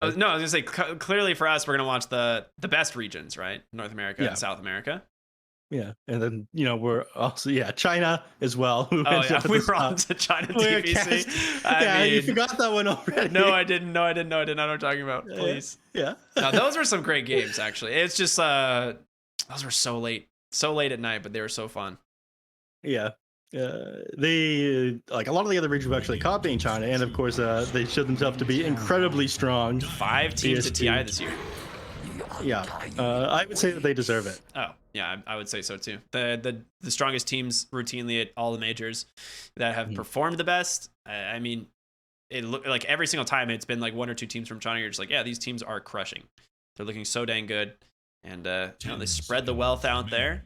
No, I was gonna say clearly for us, we're gonna watch the best regions, right? North America and South America. Yeah, and then we're also China as well. Who Oh ends yeah, up at we the were top. on to China We're TVC. I yeah, you mean, forgot that one already. no, I didn't. No, I didn't. No, I didn't know what I'm talking about. Please. Yeah. No, those were some great games. Actually, it's just those were so late at night, but they were so fun. Yeah. They like a lot of the other regions were actually copying China, and of course, they showed themselves to be incredibly strong. 5 teams at TI this year. Yeah, I would say that they deserve it. Oh yeah, I would say so too. The strongest teams routinely at all the majors that have performed the best. I mean, it look like every single time it's been like 1 or 2 teams from China. You're just like, yeah, these teams are crushing. They're looking so dang good, and they spread the wealth out there,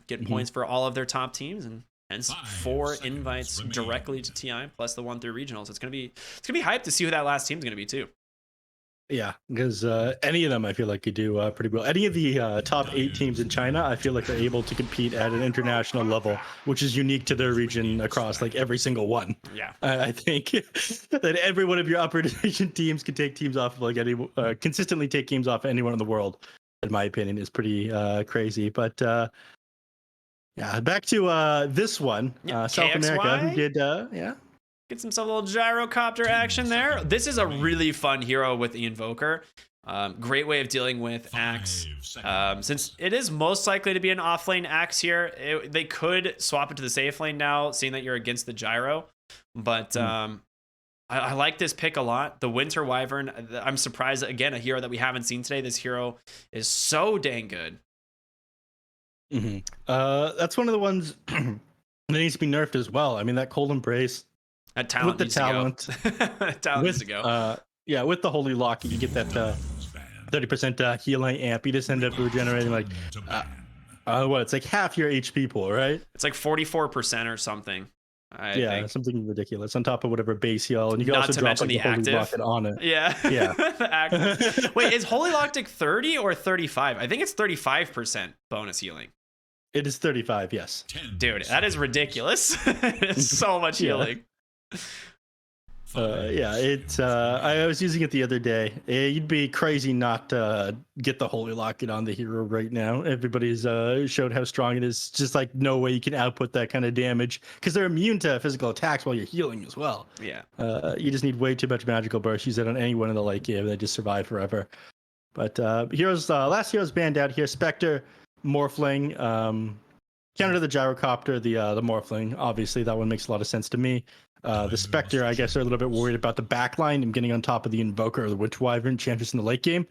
get points for all of their top teams, and hence 4 invites directly to TI plus the 1 through regionals. It's gonna be hyped to see who that last team's gonna be too. Yeah, because any of them I feel like could do pretty well. Any of the top 8 teams in China, I feel like they're able to compete at an international level, which is unique to their region across like every single one. Yeah, I think that every one of your upper division teams can take teams off of like any consistently take teams off anyone in the world. In my opinion, is pretty crazy. But yeah, back to this one, South America, who did get some little gyrocopter action there. This is a really fun hero with the Invoker. Great way of dealing with Axe. Since it is most likely to be an offlane Axe here, they could swap it to the safe lane now, seeing that you're against the gyro. But I like this pick a lot. The Winter Wyvern, I'm surprised, again, a hero that we haven't seen today. This hero is so dang good. That's one of the ones that needs to be nerfed as well. I mean, that Cold Embrace. That talent with the talent, needs to go. With the Holy Lock, you get that 30% healing amp. You just end up regenerating like it's like half your HP pool, right? It's like 44% or something. I think. Something ridiculous on top of whatever base heal, and you can Not also to drop mention like, the Holy active Locket on it. Yeah. The active. Wait, is Holy Locked 30 or 35? I think it's 35% bonus healing. It is 35, yes. Dude, that is ridiculous. It's so much healing. I was using it the other day. You'd be crazy not to get the Holy Locket on the hero right now. Everybody's showed how strong it is. Just like no way you can output that kind of damage because they're immune to physical attacks while you're healing as well. Yeah. You just need way too much magical burst. Use it on anyone in the late game. They just survive forever. But last heroes banned out here. Spectre, Morphling, counter to the Gyrocopter, the Morphling. Obviously, that one makes a lot of sense to me. The Spectre, I guess, are a little bit worried about the backline and getting on top of the Invoker or the Winter Wyvern Chantress in the late game.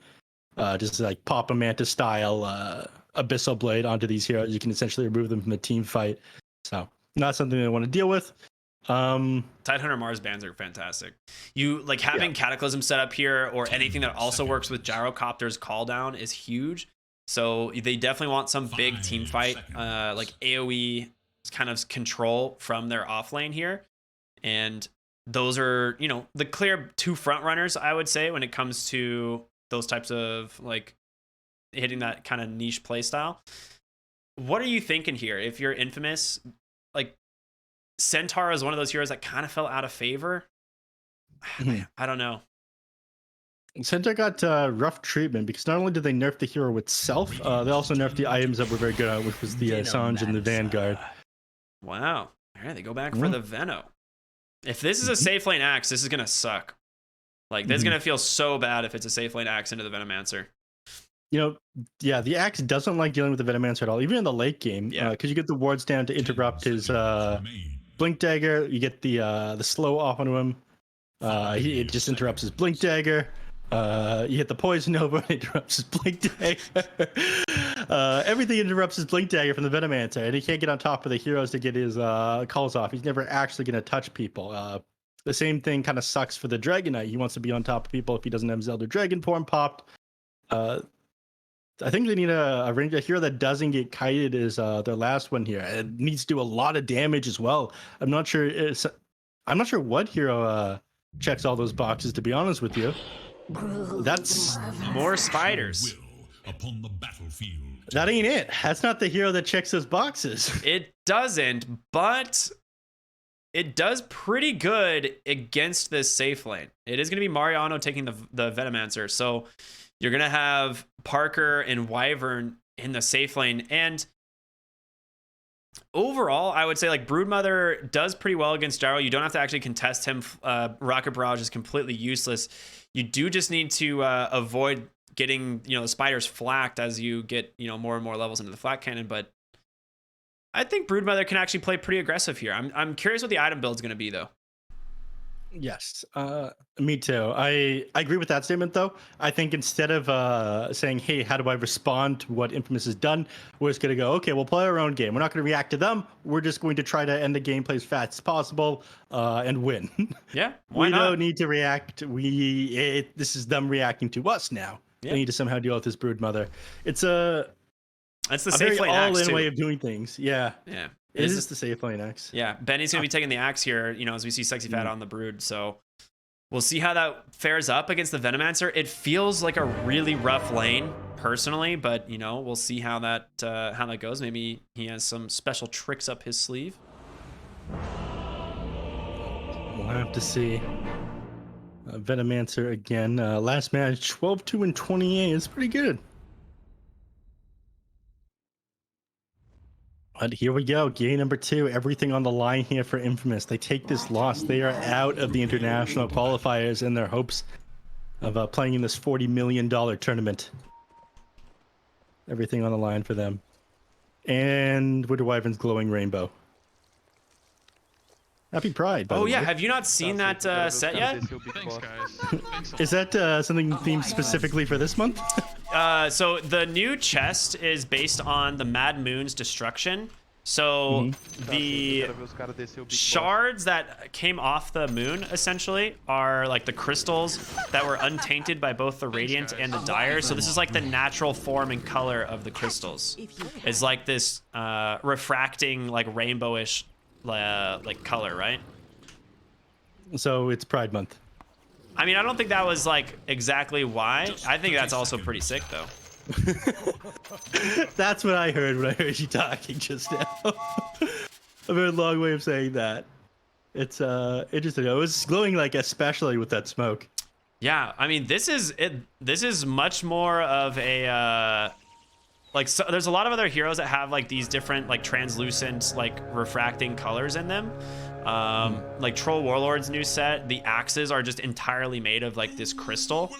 Just like pop a Manta style Abyssal Blade onto these heroes. You can essentially remove them from the team fight. So, not something I want to deal with. Tidehunter Mars bans are fantastic. You like having Cataclysm set up here or anything that also works with Gyrocopter's call down is huge. So they definitely want some big team fight, like AoE kind of control from their offlane here. And those are, the clear 2 front runners, I would say, when it comes to those types of like hitting that kind of niche play style. What are you thinking here? If you're Infamous, like Centaur is one of those heroes that kind of fell out of favor. I don't know. Centaur got rough treatment because not only did they nerf the hero itself, they also nerfed the items that were very good at, which was the Sange and the Vanguard. Wow. All right, they go back for the Veno. If this is a safe lane Axe, this is going to suck. Like, this is going to feel so bad if it's a safe lane Axe into the Venomancer. The Axe doesn't like dealing with the Venomancer at all, even in the late game, because you get the wards down to interrupt his Blink Dagger. You get the slow off onto him. It just interrupts his Blink Dagger. You hit the Poison over, it interrupts his Blink Dagger. Everything interrupts his Blink Dagger from the Venomancer, and he can't get on top of the heroes to get his calls off. He's never actually going to touch people. The same thing kind of sucks for the Dragon Knight. He wants to be on top of people if he doesn't have Zelda Dragon form popped. I think they need a hero that doesn't get kited as their last one here. It needs to do a lot of damage as well. I'm not sure what hero checks all those boxes, to be honest with you. That's more spiders upon the battlefield. That ain't it. That's not the hero that checks those boxes. It doesn't, but it does pretty good against this safe lane. It is going to be Mariano taking the Venomancer. So you're going to have Parker and Wyvern in the safe lane. And overall, I would say like Broodmother does pretty well against Gyro. You don't have to actually contest him. Rocket Barrage is completely useless. You do just need to avoid getting, the spiders flacked as you get, more and more levels into the flak cannon. But I think Broodmother can actually play pretty aggressive here. I'm curious what the item build is going to be, though. Yes, me too. I agree with that statement, though. I think instead of saying, hey, how do I respond to what Infamous has done, we're just going to go, okay, we'll play our own game. We're not going to react to them. We're just going to try to end the gameplay as fast as possible and win. Yeah, why not? We don't need to react. This is them reacting to us now. Yeah. We need to somehow deal with this Broodmother. It's the safe lane axe, all-in too. way of doing things. Yeah. Yeah. It is the safe lane axe. Yeah, Benny's going to be taking the axe here, as we see Sexy Fat on the Brood. So we'll see how that fares up against the Venomancer. It feels like a really rough lane, personally, but, we'll see how that goes. Maybe he has some special tricks up his sleeve. We'll have to see. Venomancer again. Last match, 12-2 and 28. It's pretty good. But here we go, game number 2. Everything on the line here for Infamous. They take this loss. They are out of the international qualifiers in their hopes of playing in this $40 million tournament. Everything on the line for them. And Winter Wyvern's glowing rainbow. Happy Pride, by the way. Yeah, have you not seen that set yet? Thanks, guys. Is that something themed specifically for this month? So the new chest is based on the Mad Moon's destruction. So the shards that came off the moon essentially are like the crystals that were untainted by both the Radiant and the Dire. So this is like the natural form and color of the crystals. It's like this refracting, like rainbowish like color, right? So it's Pride Month. I mean, I don't think that was like exactly why. I think that's also pretty sick, though. That's what I heard when I heard you talking just now. A very long way of saying that. It's interesting. It was glowing like especially with that smoke. Yeah, I mean, this is much more of a so there's a lot of other heroes that have like these different like translucent like refracting colors in them. Like Troll Warlord's new set, the axes are just entirely made of like this crystal,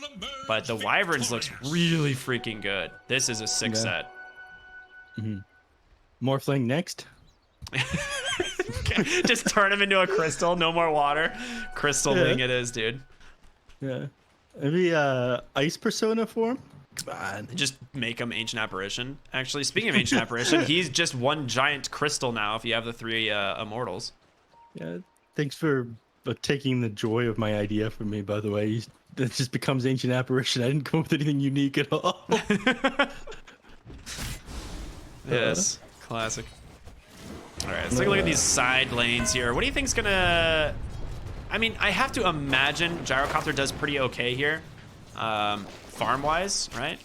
but the Wyverns looks really freaking good. This is a sick set. Morphling next. Just turn him into a crystal, no more water. Crystal-ling it is, dude. Yeah. Maybe ice persona form? Come on. Just make him Ancient Apparition. Actually, speaking of Ancient Apparition, he's just one giant crystal now if you have the 3 Immortals. Yeah, thanks for taking the joy of my idea from me, by the way. It just becomes Ancient Apparition. I didn't come up with anything unique at all. Yes, classic. All right, let's take a look at these side lanes here. What do you think's gonna... I mean, I have to imagine Gyrocopter does pretty okay here. Farm-wise, right?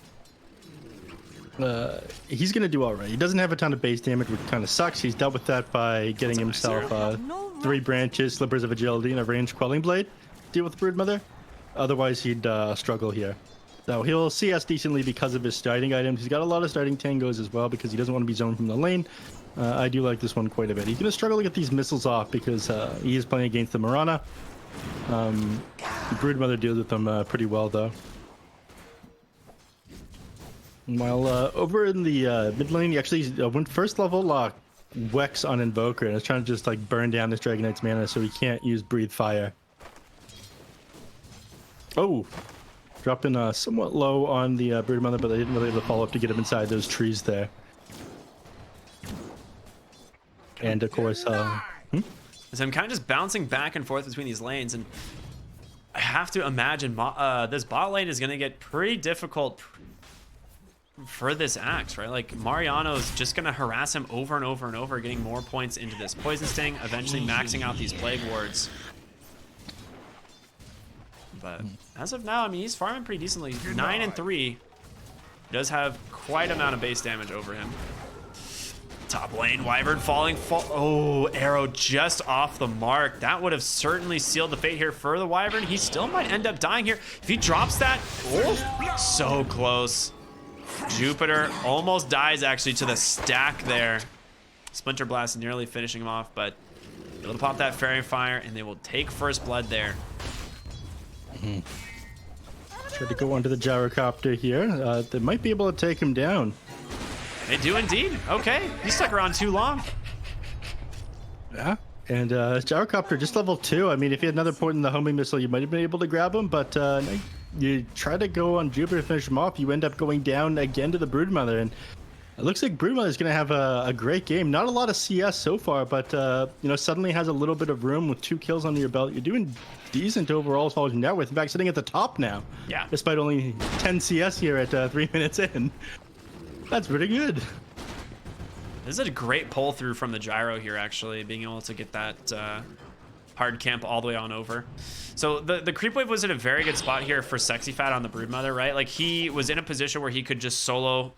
He's gonna do all right. He doesn't have a ton of base damage, which kind of sucks. He's dealt with that by getting himself 3 branches, slippers of agility, and a ranged quelling blade. Deal with Broodmother. Otherwise, he'd struggle here. So he'll CS decently because of his starting items. He's got a lot of starting tangos as well because he doesn't want to be zoned from the lane. I do like this one quite a bit. He's gonna struggle to get these missiles off because he is playing against the Marana. Broodmother deals with them pretty well though. While over in the mid lane, he actually went first level Wex on Invoker and is trying to just like burn down this Dragon Knight's mana so he can't use Breathe Fire. Oh, dropping somewhat low on the Broodmother, but they didn't really able to follow up to get him inside those trees there. And of course, So I'm kind of just bouncing back and forth between these lanes, and I have to imagine this bot lane is going to get pretty difficult for this Axe, right? Like, Mariano's just going to harass him over and over and over, getting more points into this Poison Sting, eventually maxing out these Plague Wards. But as of now, I mean, he's farming pretty decently. 9 and 3. He does have quite amount of base damage over him. Top lane, Wyvern falling. Oh, arrow just off the mark. That would have certainly sealed the fate here for the Wyvern. He still might end up dying here. If he drops that, oh, so close. Jupiter almost dies actually to the stack there. Splinter Blast nearly finishing him off, but able to pop that Fairy Fire, and they will take first blood there. Try to go onto the gyrocopter here. They might be able to take him down. They do indeed. Okay, he stuck around too long. Yeah, and gyrocopter just level 2. I mean, if you had another point in the homing missile, you might have been able to grab him, but you try to go on Jupiter to finish him off, you end up going down again to the Broodmother, and it looks like Broodmother is going to have a great game. Not a lot of CS so far, but you know, suddenly has a little bit of room with 2 kills under your belt. You're doing decent overall as far as net worth. In fact, sitting at the top now. Yeah. Despite only 10 CS here at 3 minutes in. That's pretty good. This is a great pull through from the gyro here, actually, being able to get that hard camp all the way on over. So the creep wave was in a very good spot here for Sexy Fat on the Broodmother, right? Like, he was in a position where he could just solo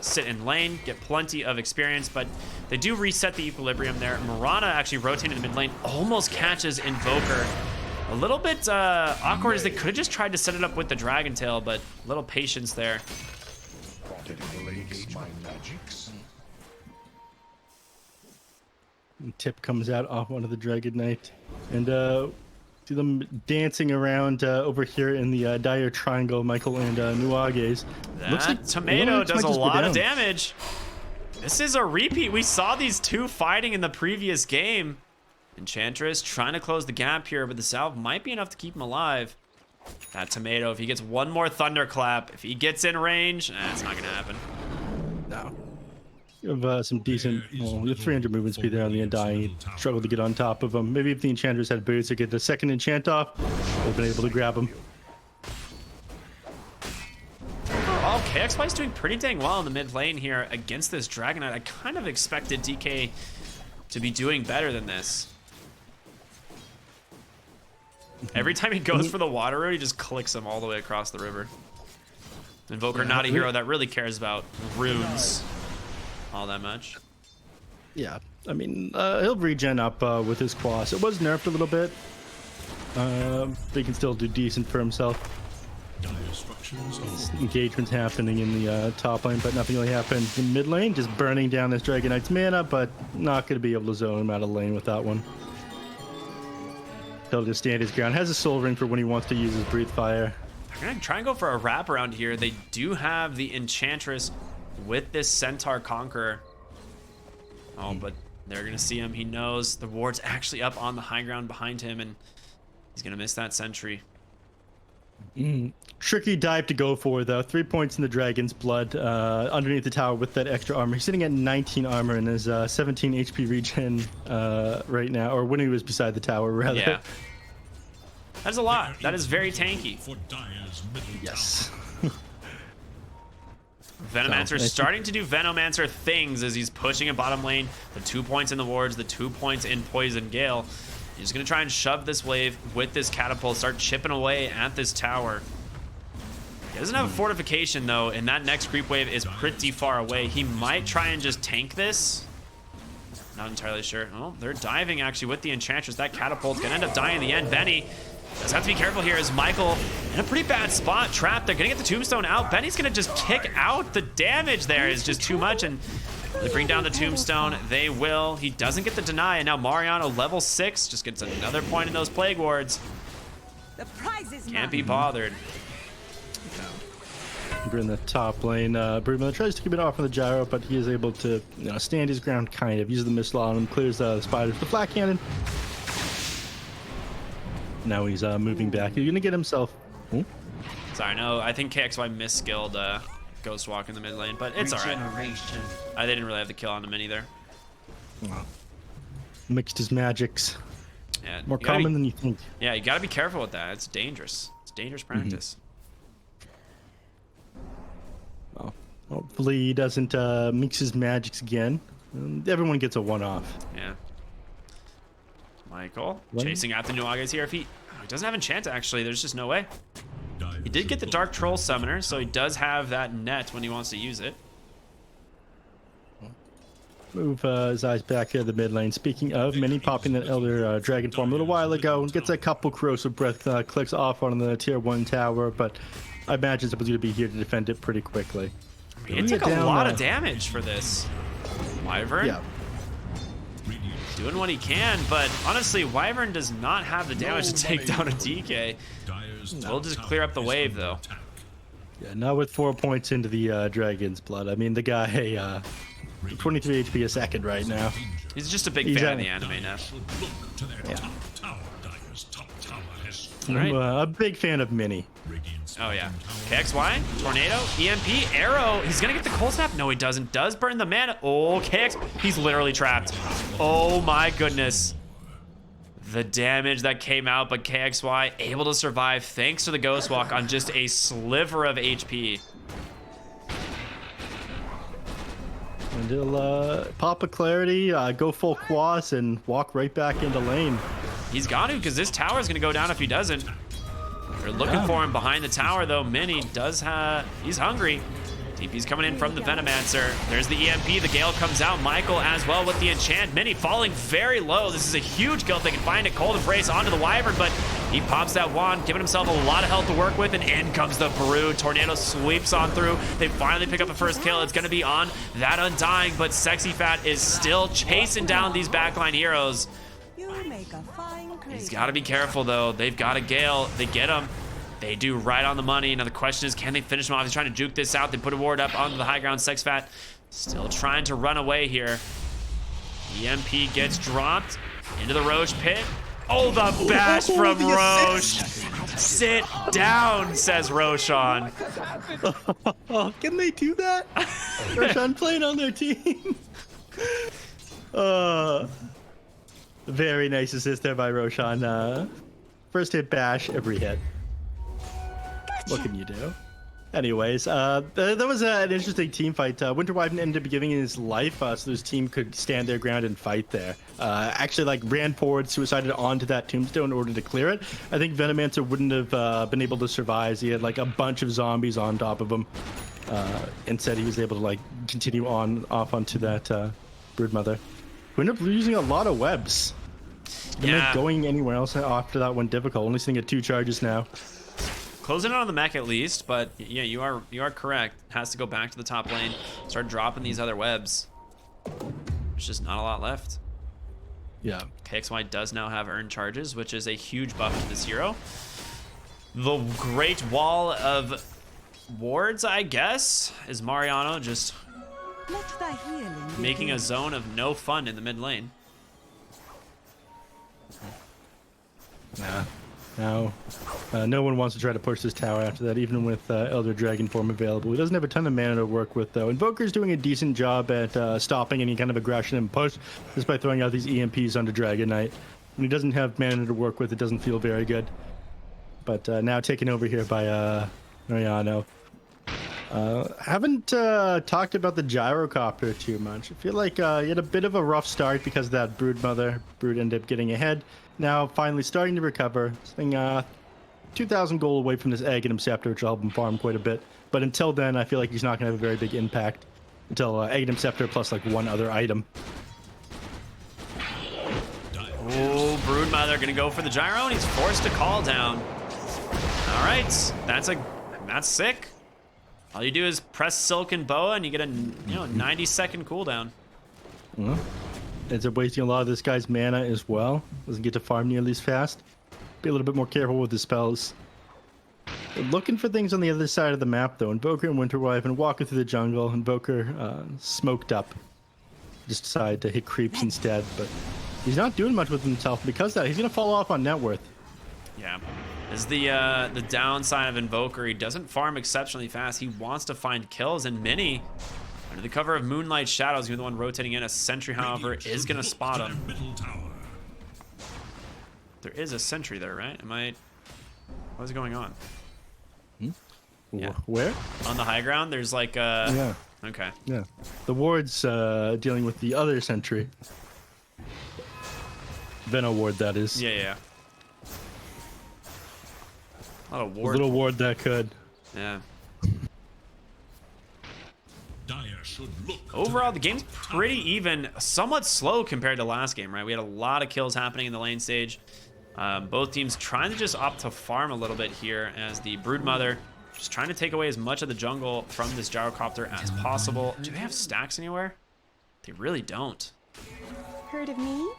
sit in lane, get plenty of experience, but they do reset the equilibrium there. Mirana actually rotating in the mid lane, almost catches Invoker. A little bit awkward as they could have just tried to set it up with the Dragon Tail, but a little patience there. Tip comes out off one of the Dragon Knight, and see them dancing around over here in the dire triangle, Michael and Nuages. Looks like Tomato does a lot of damage. This is a repeat. We saw these two fighting in the previous game. Enchantress trying to close the gap here, but the salve might be enough to keep him alive. That Tomato, if he gets one more Thunderclap, if he gets in range, it's not gonna happen. No. You have some decent, well, you have 300 movement speed there on the Undying. Struggle to get on top of him. Maybe if the Enchantress had boots or get the second enchant off, they've been able to grab him. Overall, KXY is doing pretty dang well in the mid lane here against this Dragon Knight. I kind of expected DK to be doing better than this. Every time he goes for the water road, he just clicks him all the way across the river. Invoker, not a hero that really cares about runes all that much. Yeah, I mean, he'll regen up with his quas. It was nerfed a little bit, but he can still do decent for himself. Engagements happening in the top lane, but nothing really happened in mid lane. Just burning down this Dragon Knight's mana, but not going to be able to zone him out of lane with that one. He'll just stand his ground. Has a soul ring for when he wants to use his breathe fire. They're gonna try and go for a wrap around here. They do have the Enchantress with this Centaur Conqueror. Oh, but they're gonna see him. He knows the ward's actually up on the high ground behind him, and he's gonna miss that sentry. Tricky dive to go for, though. 3 points in the Dragon's Blood underneath the tower with that extra armor. He's sitting at 19 armor and is 17 HP regen right now, or when he was beside the tower, rather. Yeah. That's a lot. That is very tanky. Yes. Venomancer starting to do Venomancer things as he's pushing in bottom lane. The 2 points in the wards, the 2 points in Poison Gale. He's just going to try and shove this wave with this catapult, start chipping away at this tower. He doesn't have a fortification, though, and that next creep wave is pretty far away. He might try and just tank this. Not entirely sure. Oh, they're diving, actually, with the Enchantress. That catapult's going to end up dying in the end. Benny does have to be careful here as Michael in a pretty bad spot, trapped. They're going to get the Tombstone out. Benny's going to just kick out. The damage there is just too much, and they bring down the Tombstone. They will. He doesn't get the deny, and now Mariano, level 6, just gets another point in those Plague Wards. The prize is Can't be bothered. We're in the top lane. Broodmother tries to keep it off on the gyro, but he is able to stand his ground, kind of. Uses the missile on him, clears the spiders. The flat cannon. Now he's moving back. He's going to get himself... Ooh. Sorry, no, I think KXY misskilled Ghost Walk in the mid lane, but it's all right. They didn't really have the kill on the mini there. Mixed his magics. Yeah, More common than you think. Yeah, you got to be careful with that. It's dangerous. It's dangerous practice. Well, hopefully he doesn't mix his magics again. Everyone gets a one-off. Yeah. Michael chasing out the Nuages here. If he doesn't have enchant, actually, there's just no way. He did get the Dark Troll Summoner, so he does have that net when he wants to use it. move his eyes back here to the mid lane. Speaking of, Mini popping that Elder Dragon form a little while ago, gets a couple corrosive breath clicks off on the tier 1 tower, but I imagine someone's going to be here to defend it pretty quickly. I mean, it took a lot of damage for this. Wyvern. Yeah. Doing what he can, but honestly, Wyvern does not have the damage to take down a DK. We'll just clear up the wave, though. Yeah, not with 4 points into the Dragon's blood. I mean, the guy, 23 HP a second right now. He's just a big fan of the anime, neph. Yeah. Right. I'm a big fan of Mini. Oh, yeah. KXY, Tornado, EMP, Arrow. He's going to get the cold snap. No, he doesn't. Does burn the mana. Oh, KX. He's literally trapped. Oh, my goodness. The damage that came out, but KXY able to survive thanks to the Ghost Walk on just a sliver of HP. And he'll pop a Clarity, go full Quas, and walk right back into lane. He's got to, because this tower is going to go down if he doesn't. They're looking for him behind the tower, though. Mini does have... He's hungry. TP's coming in from the Venomancer. There's the EMP. The Gale comes out. Michael as well with the enchant. Mini falling very low. This is a huge kill if they can find it. Cold Embrace onto the Wyvern, but he pops that wand, giving himself a lot of health to work with, and in comes the Brood. Tornado sweeps on through. They finally pick up the first kill. It's going to be on that Undying, but Sexy Fat is still chasing down these backline heroes. He's got to be careful, though. They've got a Gale. They get him. They do right on the money. Now the question is, can they finish him off? He's trying to juke this out. They put a ward up onto the high ground. Sex Fat still trying to run away here. EMP gets dropped into the Roche pit. Oh, the bash from Roche. Sit down, says Roshan. Oh, can they do that? Roshan playing on their team. Very nice assist there by Roshan. First hit bash, every hit. What can you do? Anyways, that was an interesting team fight. Winter Wyvern ended up giving his life so his team could stand their ground and fight there. Actually, like, ran forward, suicided onto that tombstone in order to clear it. I think Venomancer wouldn't have been able to survive. He had like a bunch of zombies on top of him. Instead, he was able to like continue on off onto that Broodmother. We ended up using a lot of webs. Yeah. Going anywhere else after that went difficult. Only sitting at 2 charges now. Closing it on the mech at least, but yeah, you are correct. Has to go back to the top lane, start dropping these other webs. There's just not a lot left. Yeah. KXY does now have earned charges, which is a huge buff to this hero. The Great Wall of Wards, I guess, is Mariano just making a zone of no fun in the mid lane. Nah. No. No one wants to try to push this tower after that, even with Elder Dragon form available. He doesn't have a ton of mana to work with, though. Invoker's doing a decent job at stopping any kind of aggression and push just by throwing out these EMPs onto Dragon Knight. When he doesn't have mana to work with, it doesn't feel very good. But now taken over here by Mariano. Haven't talked about the gyrocopter too much. I feel like he had a bit of a rough start because of that Broodmother. Brood ended up getting ahead. Now finally starting to recover. Staying 2,000 gold away from this Aghanim Scepter, which will help him farm quite a bit. But until then, I feel like he's not going to have a very big impact until Aghanim Scepter plus like one other item. Oh, Broodmother going to go for the gyro, and he's forced to call down. All right, that's sick. All you do is press Silken Boa, and you get a 90-second cooldown. Ends up wasting a lot of this guy's mana as well. Doesn't get to farm nearly as fast. Be a little bit more careful with the spells. Looking for things on the other side of the map, though. Invoker and Winter Wyvern walking through the jungle. Invoker smoked up. Just decided to hit creeps instead, but he's not doing much with himself because of that. He's going to fall off on net worth. Yeah. Is the downside of Invoker. He doesn't farm exceptionally fast. He wants to find kills, and Mini, under the cover of Moonlight Shadows, you're the one rotating in. A sentry, however, is going to spot him. There is a sentry there, right? What is going on? Yeah. Where? On the high ground, there's like a... Yeah. Okay. Yeah. The ward's dealing with the other sentry. Veno ward, that is. Yeah. A little ward that could. Yeah. Overall, the game's pretty even, somewhat slow compared to last game, right? We had a lot of kills happening in the lane stage. Both teams trying to just opt to farm a little bit here as the Broodmother just trying to take away as much of the jungle from this gyrocopter as possible. Do they have stacks anywhere? They really don't. Heard of me?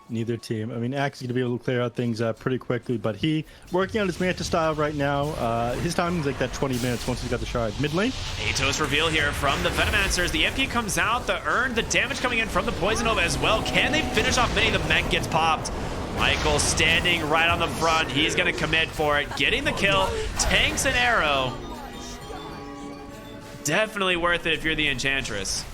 Neither team. I mean, Axe is going to be able to clear out things pretty quickly, but he working on his Manta style right now. His timing's like that 20 minutes once he's got the shard. Mid lane. Atos reveal here from the Venomancers. The MP comes out, the Urn, the damage coming in from the Poison Nova as well. Can they finish off Mini? The mech gets popped. Michael standing right on the front. He's going to commit for it. Getting the kill. Tanks an arrow. Definitely worth it if you're the Enchantress.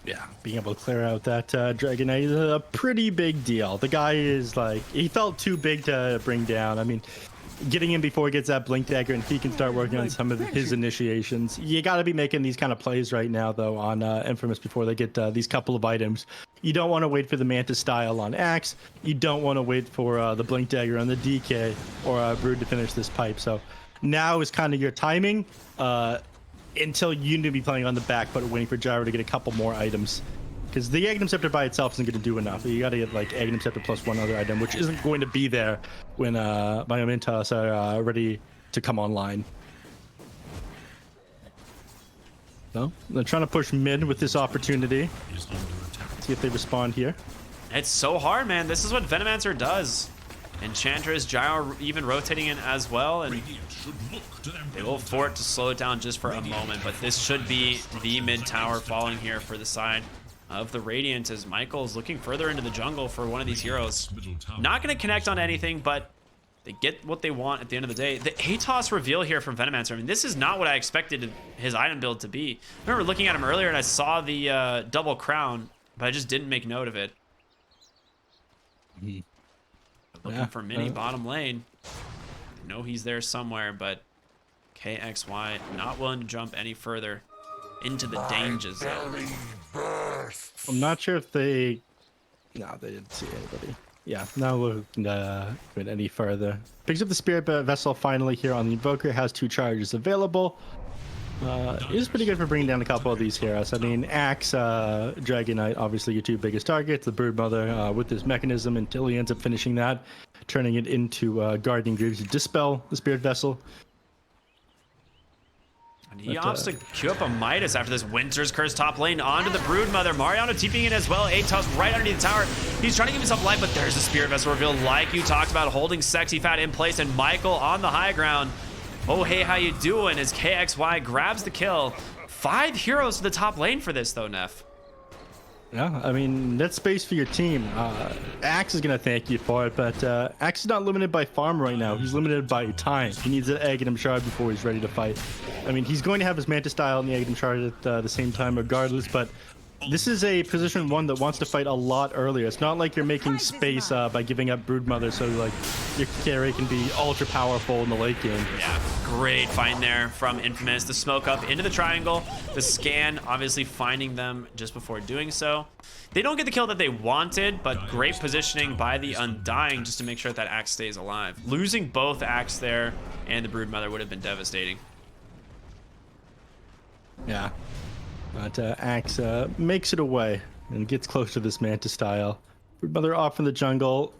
Yeah, being able to clear out that Dragon Knight is a pretty big deal. The guy is like, he felt too big to bring down. I mean, getting in before he gets that Blink Dagger and he can start working on some of his initiations. You got to be making these kind of plays right now, though, on Infamous before they get these couple of items. You don't want to wait for the Manta style on Axe. You don't want to wait for the Blink Dagger on the DK or Brood to finish this pipe. So now is kind of your timing. Until you need to be playing on the back foot, waiting for Gyro to get a couple more items, because the Aghanim Scepter by itself isn't going to do enough. You got to get like Aghanim Scepter plus one other item, which isn't going to be there when BINOMISTAS are ready to come online. No, they're trying to push mid with this opportunity. See if they respond here. It's so hard, man. This is what Venomancer does. Enchantress, Gyro even rotating in as well, and they will fort to slow it down just for a moment, but this should be the mid tower falling here for the side of the Radiant as Michael is looking further into the jungle for one of these heroes. Not going to connect on anything, but they get what they want at the end of the day. The Atos reveal here from Venomancer, I mean, this is not what I expected his item build to be. I remember looking at him earlier and I saw the double crown, but I just didn't make note of it. Looking for Mini bottom lane. I know he's there somewhere, but KXY not willing to jump any further into the danger zone. I'm not sure if they... No, they didn't see anybody. Yeah, not looking to go any further. Picks up the Spirit Vessel finally here on the Invoker. Has 2 charges available. It is pretty good for bringing down a couple of these heroes. I mean, Axe, Dragon Knight, obviously your 2 biggest targets. The Broodmother with this mechanism until he ends up finishing that, turning it into Guardian Greaves to dispel the Spirit Vessel. And he opts to queue up a Midas after this Winter's Curse top lane onto the Broodmother. Mariano TPing in as well. Atos right underneath the tower. He's trying to give himself life, but there's the Spirit Vessel reveal like you talked about, holding Sexy Fat in place, and Michael on the high ground. Oh, hey, how you doing? As KXY grabs the kill. 5 heroes to the top lane for this, though, Neph. Yeah, I mean, that's space for your team. Axe is going to thank you for it, but Axe is not limited by farm right now. He's limited by time. He needs an Aghanim Shard before he's ready to fight. I mean, he's going to have his Manta style and the Aghanim Shard at the same time regardless, but this is a position 1 that wants to fight a lot earlier. It's not like you're making space by giving up Broodmother so like your carry can be ultra powerful in the late game. Yeah, great find there from Infamous. The smoke up into the triangle. The scan obviously finding them just before doing so. They don't get the kill that they wanted, but great positioning by the Undying just to make sure that Axe stays alive. Losing both Axe there and the Broodmother would have been devastating. Yeah. But Axe makes it away and gets close to this Manta style. Broodmother off in the jungle.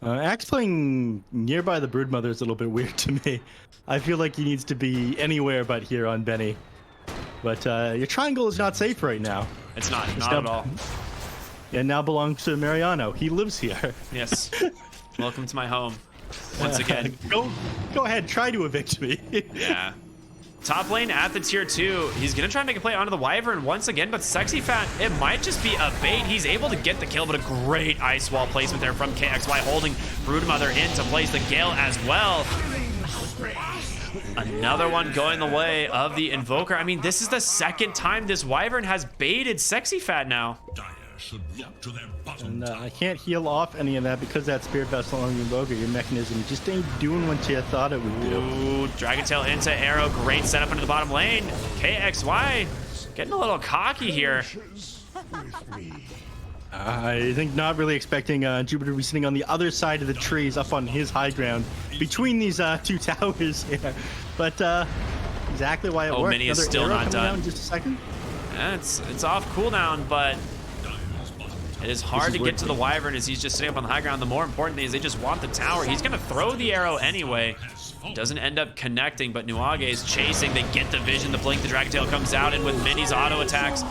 Axe playing nearby the Broodmother is a little bit weird to me. I feel like he needs to be anywhere but here on Benny. But your triangle is not safe right now. It's not at all. It now belongs to Mariano. He lives here. Yes. Welcome to my home. Once again. Go ahead, try to evict me. Yeah. Top lane at the tier 2. He's going to try and make a play onto the Wyvern once again, but Sexy Fat, it might just be a bait. He's able to get the kill, but a great ice wall placement there from KXY, holding Broodmother in to place the Gale as well. Another one going the way of the Invoker. I mean, this is the 2nd time this Wyvern has baited Sexy Fat now. And I can't heal off any of that because that Spirit Vessel on the Invoker, your mechanism just ain't doing what you thought it would do. Ooh, Dragon Tail into arrow. Great setup into the bottom lane. KXY getting a little cocky here. I think not really expecting Jupiter to be sitting on the other side of the trees up on his high ground between these 2 towers here. But exactly why it worked. Mini is Another still arrow not coming out done. in just a second. Yeah, it's off cooldown, but it is hard to get to the Wyvern as he's just sitting up on the high ground. The more important thing is they just want the tower. He's going to throw the arrow anyway. Doesn't end up connecting, but Nuage is chasing. They get the vision. The blink, the Dragon Tail comes out, and with Mini's auto attacks,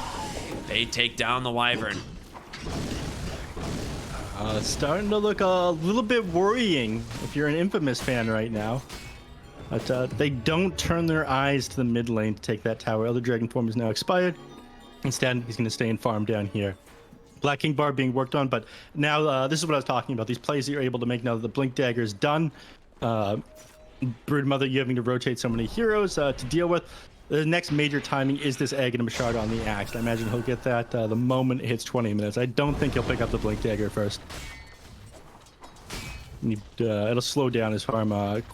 they take down the Wyvern. It's starting to look a little bit worrying if you're an Infamous fan right now. But they don't turn their eyes to the mid lane to take that tower. Elder Dragon form is now expired. Instead, he's going to stay and farm down here. Black King Bar being worked on, but now this is what I was talking about. These plays that you're able to make now that the Blink Dagger is done. Broodmother, you having to rotate so many heroes to deal with. The next major timing is this Aghanim Shard on the Axe. I imagine he'll get that the moment it hits 20 minutes. I don't think he'll pick up the Blink Dagger first. It'll slow down his farm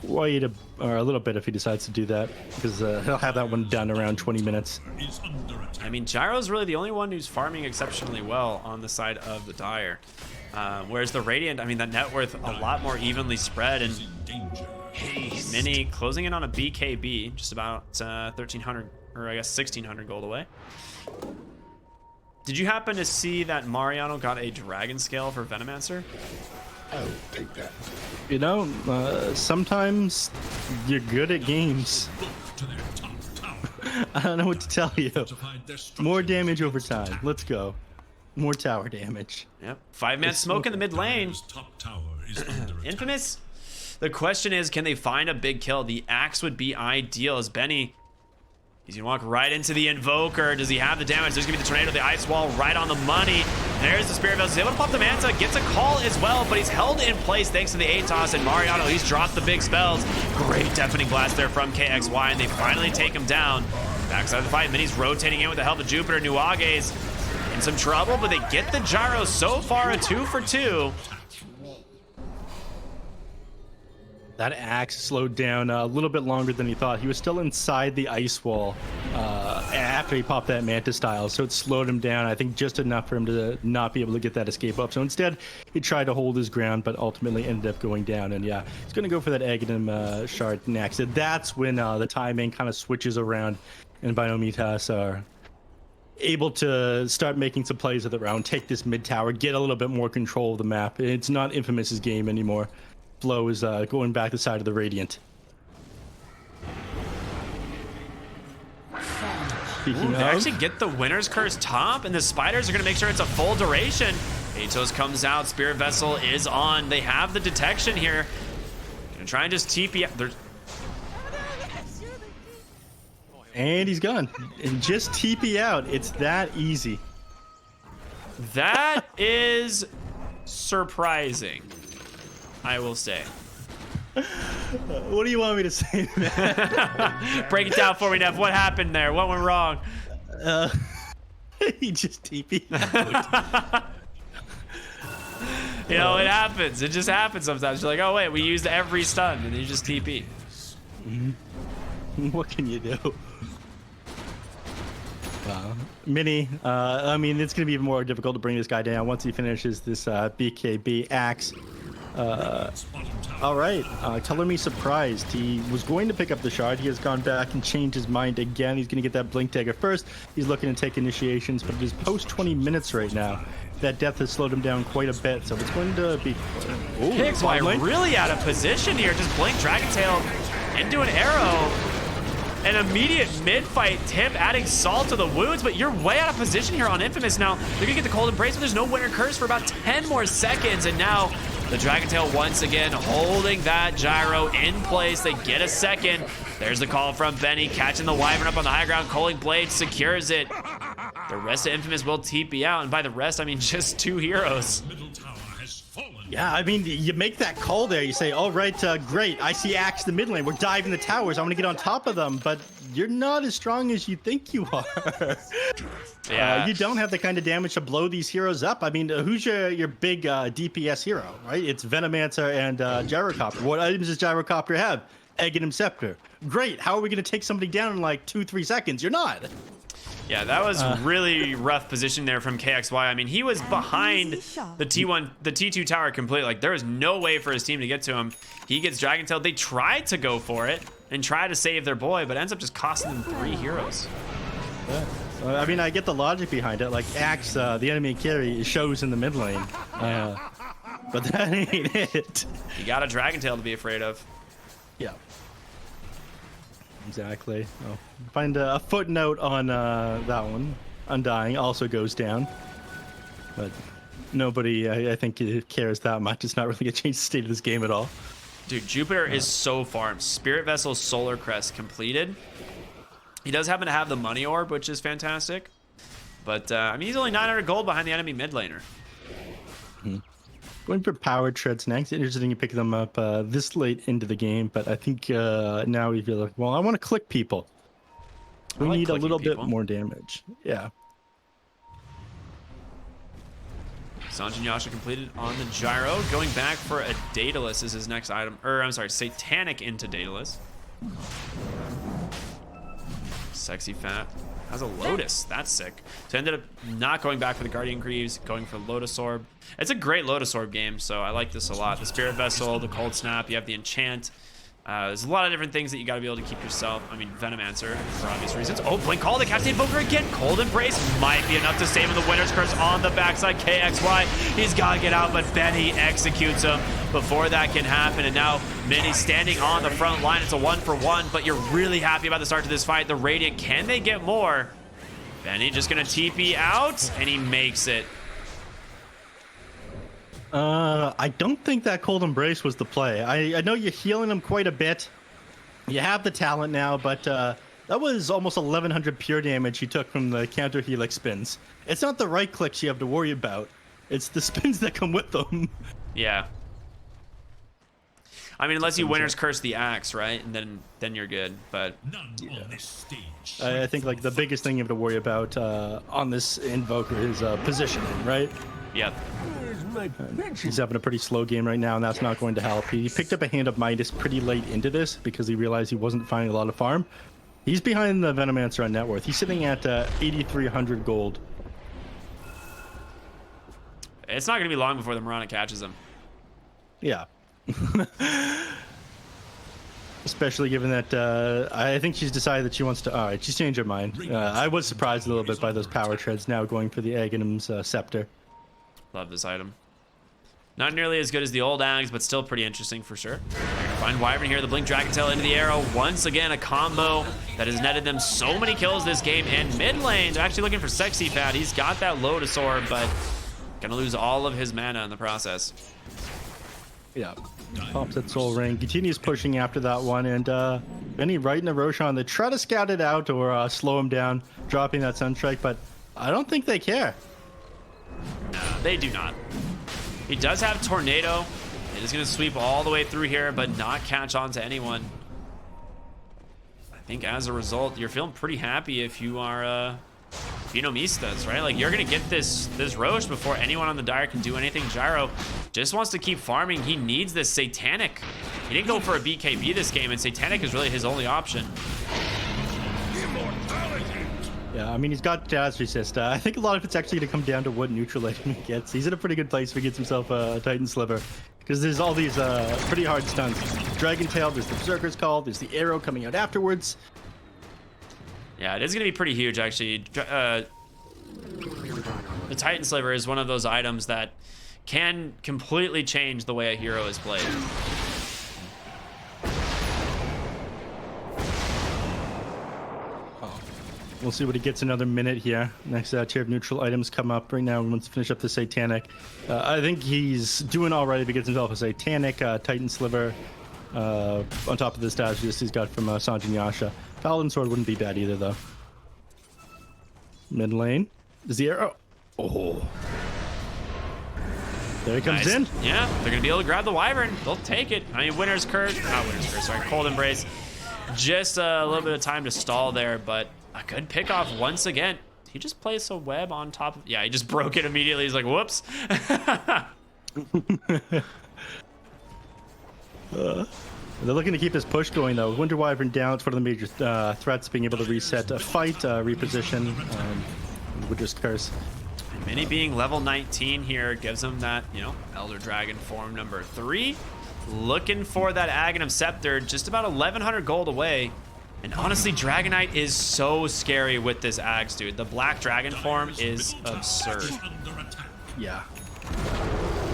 quite a little bit if he decides to do that, because he'll have that one done around 20 minutes. I mean, Gyro's really the only one who's farming exceptionally well on the side of the Dire. Whereas the Radiant, I mean, that net worth a lot more evenly spread, and Mini closing in on a BKB, just about 1,300, or I guess 1,600 gold away. Did you happen to see that Mariano got a Dragon Scale for Venomancer? I'll take that. You know, sometimes you're good at games. I don't know what to tell you. More damage over time. Let's go. More tower damage. Yep. 5-man smoke in the mid lane. Infamous. The question is, can they find a big kill? The Axe would be ideal, as Benny, he's gonna walk right into the Invoker. Does he have the damage? There's gonna be the Tornado, the Ice Wall right on the money. There's the Spirit Vessel. He's able to pop the Manta, gets a call as well, but he's held in place thanks to the Atos, and Mariano, he's dropped the big spells. Great Deafening Blast there from KXY, and they finally take him down. Backside of the fight, Mini's rotating in with the help of Jupiter. Nuage's in some trouble, but they get the Gyro. So far, a 2 for 2. That Axe slowed down a little bit longer than he thought. He was still inside the ice wall after he popped that Manta style, so it slowed him down, I think just enough for him to not be able to get that escape up. So instead, he tried to hold his ground, but ultimately ended up going down. And yeah, he's going to go for that Aghanim Shard next. And that's when the timing kind of switches around, and BINOMISTAS are able to start making some plays of their own, take this mid tower, get a little bit more control of the map. It's not Infamous's game anymore. Flow is going back the side of the Radiant. They actually get the Winner's Curse top, and the Spiders are going to make sure it's a full duration. Atos comes out, Spirit Vessel is on. They have the detection here. Gonna try and just TP out. And he's gone. And just TP out. It's that easy. That is surprising, I will say. What do you want me to say? Break it down for me, Neff. What happened there? What went wrong? He just TP'd out. You know, it happens. It just happens sometimes. You're like, oh, wait, we used every stun, and you just TP. What can you do? Mini, I mean, it's going to be even more difficult to bring this guy down once he finishes this BKB Axe. All right, color me surprised. He was going to pick up the shard. He has gone back and changed his mind again. He's going to get that Blink Dagger first. He's looking to take initiations, but it is post 20 minutes right now. That death has slowed him down quite a bit, so it's going to be... KXY really out of position here. Just Blink Dragon Tail into an arrow. An immediate mid-fight tip, adding salt to the wounds, but you're way out of position here on Infamous now. They're gonna get the Cold Embrace, but there's no Winter Curse for about 10 more seconds, and now the Dragon Tail once again holding that Gyro in place. They get a second. There's the call from Benny, catching the Wyvern up on the high ground. Culling Blade secures it. The rest of Infamous will TP out, and by the rest, I mean just 2 heroes. Yeah, I mean, you make that call there. You say, all right, great. I see Axe in the mid lane. We're diving the towers. I'm going to get on top of them. But you're not as strong as you think you are. Yeah. You don't have the kind of damage to blow these heroes up. I mean, who's your big DPS hero, right? It's Venomancer and Gyrocopter. What items does Gyrocopter have? Aghanim Scepter. Great. How are we going to take somebody down in like 2-3 seconds? You're not. Yeah, that was really rough position there from KXY. I mean, he was behind the T2 tower completely. Like, there was no way for his team to get to him. He gets Dragon Tail. They tried to go for it. and try to save their boy, but ends up just costing them 3 heroes. Yeah. I mean, I get the logic behind it. Like, Axe, the enemy carry, shows in the mid lane. But that ain't it. You got a Dragon Tail to be afraid of. Yeah. Exactly. Oh, find a footnote on that one. Undying also goes down. But nobody, I think, cares that much. It's not really going to change the state of this game at all. Dude, Jupiter is so farmed. Spirit Vessel Solar Crest completed. He does happen to have the Money Orb, which is fantastic. But, I mean, he's only 900 gold behind the enemy mid laner. Going for Power Treads next. Interesting you pick them up this late into the game, but I think now we feel like, well, I want to click people. We like need a little people. bit more damage. Yeah. Sanjin Yasha completed on the Gyro. Going back for a Daedalus is his next item. Or, I'm sorry, Satanic into Daedalus. Sexy Fat has a Lotus. That's sick. So ended up not going back for the Guardian Greaves, going for Lotus Orb. It's a great Lotus Orb game, so I like this a lot. The Spirit Vessel, the Cold Snap, you have the Enchant. There's a lot of different things that you got to be able to keep yourself. I mean, Venomancer, for obvious reasons. Oh, Blink Call, the Cascade Invoker again. Cold Embrace might be enough to save him. The Winter's Curse on the backside. KXY, he's got to get out, but Benny executes him before that can happen. And now Minnie standing on the front line. It's a 1-for-1, but you're really happy about the start to this fight. The Radiant, can they get more? Benny just going to TP out, and he makes it. I don't think that Cold Embrace was the play. I know you're healing him quite a bit. You have the talent now, but that was almost 1100 pure damage he took from the counter helix spins. It's not the right clicks you have to worry about. It's the spins that come with them. Yeah. I mean, unless you Winter's Curse the Axe, right? And then you're good, but... Yeah. I think like the biggest thing you have to worry about on this Invoker is positioning, right? Yep. He's having a pretty slow game right now, and that's not going to help. He picked up a Hand of Midas pretty late into this because he realized he wasn't finding a lot of farm. He's behind the Venomancer on net worth. He's sitting at 8,300 gold. It's not going to be long before the Mirana catches him. Yeah. Especially given that I think she's decided that she wants to... All right, she's changed her mind. I was surprised a little bit by those Power Treads now going for the Aghanim's Scepter. Love this item. Not nearly as good as the old Ags, but still pretty interesting for sure. Find Wyvern here, the Blink Dragon Tail into the arrow. Once again, a combo that has netted them so many kills this game. And mid lane, they're actually looking for Sexy Fat. He's got that Lotus Orb, but gonna lose all of his mana in the process. Yeah. Pops that Soul Ring. Continues pushing after that one, and Benny right in the Roshan. They try to scout it out or slow him down, dropping that Sunstrike, but I don't think they care. No, they do not. He does have Tornado. It is going to sweep all the way through here, but not catch on to anyone. I think as a result, you're feeling pretty happy if you are BINOMISTAS, right? Like, you're going to get this Roche before anyone on the Dire can do anything. Gyro just wants to keep farming. He needs this Satanic. He didn't go for a BKB this game, and Satanic is really his only option. Yeah, I mean, he's got Jazz Resist. I think a lot of it's actually going to come down to what neutral item he gets. He's in a pretty good place if he gets himself a Titan Sliver, because there's all these pretty hard stuns. Dragon Tail, there's the Berserker's Call, there's the arrow coming out afterwards. Yeah, it is going to be pretty huge, actually. The Titan Sliver is one of those items that can completely change the way a hero is played. We'll see what he gets another minute here. Next tier of neutral items come up right now. He wants to finish up the Satanic. I think he's doing all right if he gets himself a Satanic, Titan Sliver, on top of the stats he's got from Sanjin Yasha. Paladin Sword wouldn't be bad either, though. Mid lane. Is the arrow? Oh. There he comes in. Yeah, they're going to be able to grab the Wyvern. They'll take it. I mean, Winter's Curse. Not Winter's Curse, sorry. Cold Embrace. Just a little bit of time to stall there, but a good pick off once again. He just placed a web on top of... Yeah, he just broke it immediately. He's like, whoops. They're looking to keep this push going, though. Winter Wyvern down. It's one of the major threats, being able to reset a fight, reposition, Winter's Curse. Mini being level 19 here gives him that, you know, Elder Dragon form number 3. looking for that Aghanim Scepter, just about 1,100 gold away. And honestly, Dragonite is so scary with this Axe, dude. The black dragon form is absurd. Yeah.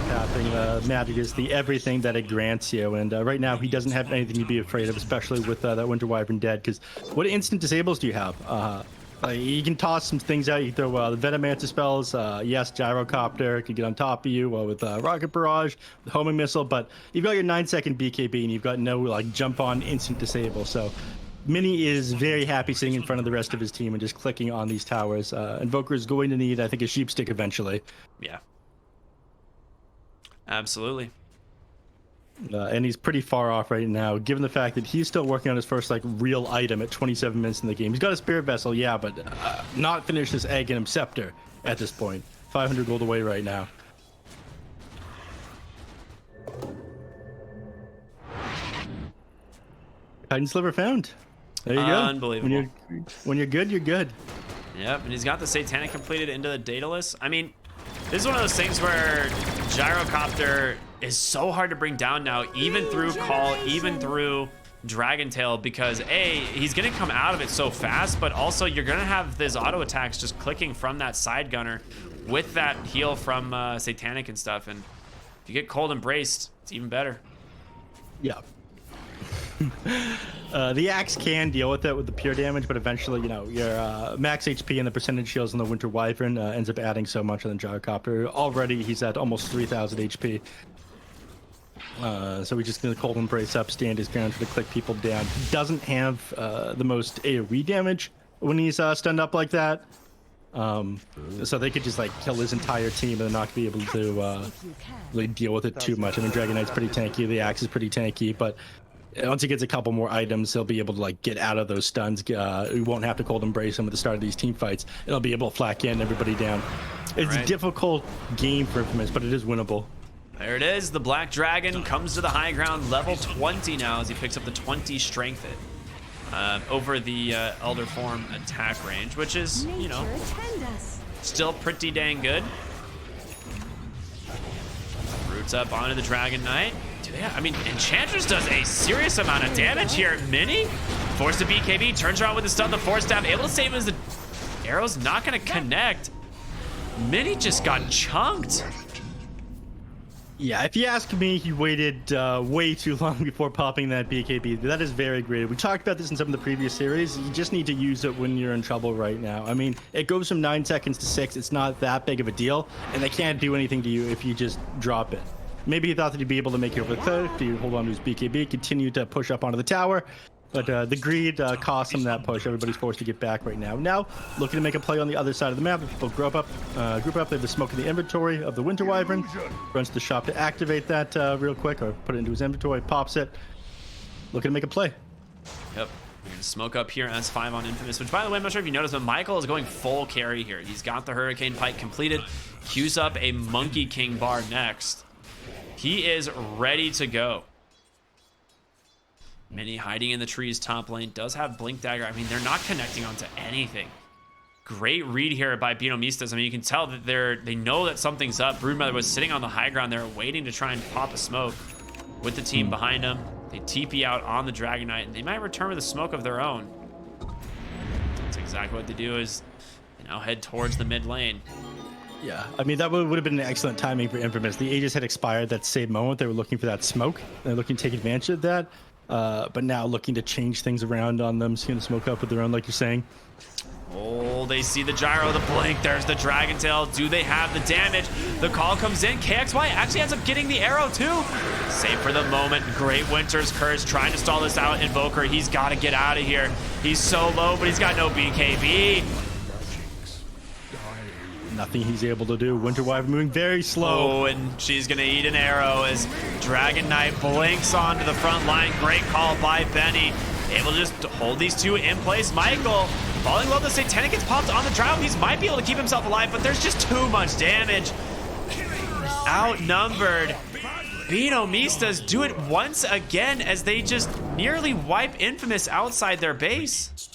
Tapping magic is the everything that it grants you, and right now he doesn't have anything to be afraid of, especially with that Winter Wyvern dead, because what instant disables do you have? You can toss some things out. You can throw the Venomancer spells. Yes, Gyrocopter can get on top of you with Rocket Barrage, the Homing Missile, but you've got your 9-second BKB and you've got no like jump on instant disable. So Mini is very happy sitting in front of the rest of his team and just clicking on these towers. Invoker is going to need, I think, a sheep stick eventually. Yeah. Absolutely. And he's pretty far off right now, given the fact that he's still working on his first like real item at 27 minutes in the game. He's got a Spirit Vessel, yeah, but not finished his Aghanim Scepter at this point. 500 gold away right now. Titan Sliver found. There you go. Unbelievable. When you're good, you're good. Yep, and he's got the Satanic completed into the Daedalus. I mean, this is one of those things where Gyrocopter is so hard to bring down now, even through Call, even through Dragon Tail, because A, he's going to come out of it so fast, but also you're going to have these auto attacks just clicking from that side gunner with that heal from Satanic and stuff. And if you get Cold Embraced, it's even better. Yeah. The Axe can deal with it with the pure damage, but eventually, you know, your max HP and the percentage heals on the Winter Wyvern ends up adding so much on the Gyrocopter. Already, he's at almost 3,000 HP. So he's just going to Cold Embrace up, stand his ground, try to click people down. He doesn't have the most AoE damage when he's stunned up like that. So they could just like kill his entire team and not be able to really deal with it too much. I mean, Dragonite's pretty tanky, the Axe is pretty tanky, but once he gets a couple more items, he'll be able to like get out of those stuns. We won't have to Cold Embrace him at the start of these team fights. It'll be able to flak in everybody down. It's a difficult game for Infamous, but it is winnable. There it is. The Black Dragon comes to the high ground, level 20 now, as he picks up the 20 strength over the Elder Form attack range, which is, you know, still pretty dang good. Roots up onto the Dragon Knight. Yeah, I mean, Enchantress does a serious amount of damage here. Mini forced to BKB, turns around with the stun, the Force Staff, able to save him as the arrow's not going to connect. Mini just got chunked. Yeah, if you ask me, he waited way too long before popping that BKB. That is very great. We talked about this in some of the previous series. You just need to use it when you're in trouble right now. I mean, it goes from 9 seconds to 6. It's not that big of a deal, and they can't do anything to you if you just drop it. Maybe he thought that he'd be able to make it over the cliff, to hold on to his BKB, continue to push up onto the tower. But the greed cost him that push. Everybody's forced to get back right now. Now, looking to make a play on the other side of the map. The people group up. They have the smoke in the inventory of the Winter Wyvern. Runs to the shop to activate that real quick, or put it into his inventory, pops it. Looking to make a play. Yep. We're going to smoke up here as 5 on Infamous, which, by the way, I'm not sure if you noticed, but Michael is going full carry here. He's got the Hurricane Pike completed. Queues up a Monkey King bar next. He is ready to go. Mini hiding in the trees top lane. Does have Blink Dagger. I mean, they're not connecting onto anything. Great read here by BINOMISTAS. I mean, you can tell that they know that something's up. Broodmother was sitting on the high ground there waiting to try and pop a smoke with the team behind him. They TP out on the Dragon Knight, and they might return with a smoke of their own. That's exactly what they do, is they now head towards the mid lane. Yeah, I mean, that would have been an excellent timing for Infamous. The Aegis had expired that same moment. They were looking for that smoke. They're looking to take advantage of that. But now looking to change things around on them, seeing the smoke up with their own, like you're saying. Oh, they see the gyro, the blink. There's the Dragon Tail. Do they have the damage? The call comes in. KXY actually ends up getting the arrow too. Safe for the moment. Great Winter's Curse trying to stall this out. Invoker, he's got to get out of here. He's so low, but he's got no BKB. Nothing he's able to do. Winter Wyvern moving very slow. Oh, and she's going to eat an arrow as Dragon Knight blinks onto the front line. Great call by Benny. Able to just hold these two in place. Michael falling low. The Satanic gets popped on the Drow. He might be able to keep himself alive, but there's just too much damage. Outnumbered. BINOMISTAS do it once again as they just nearly wipe Infamous outside their base.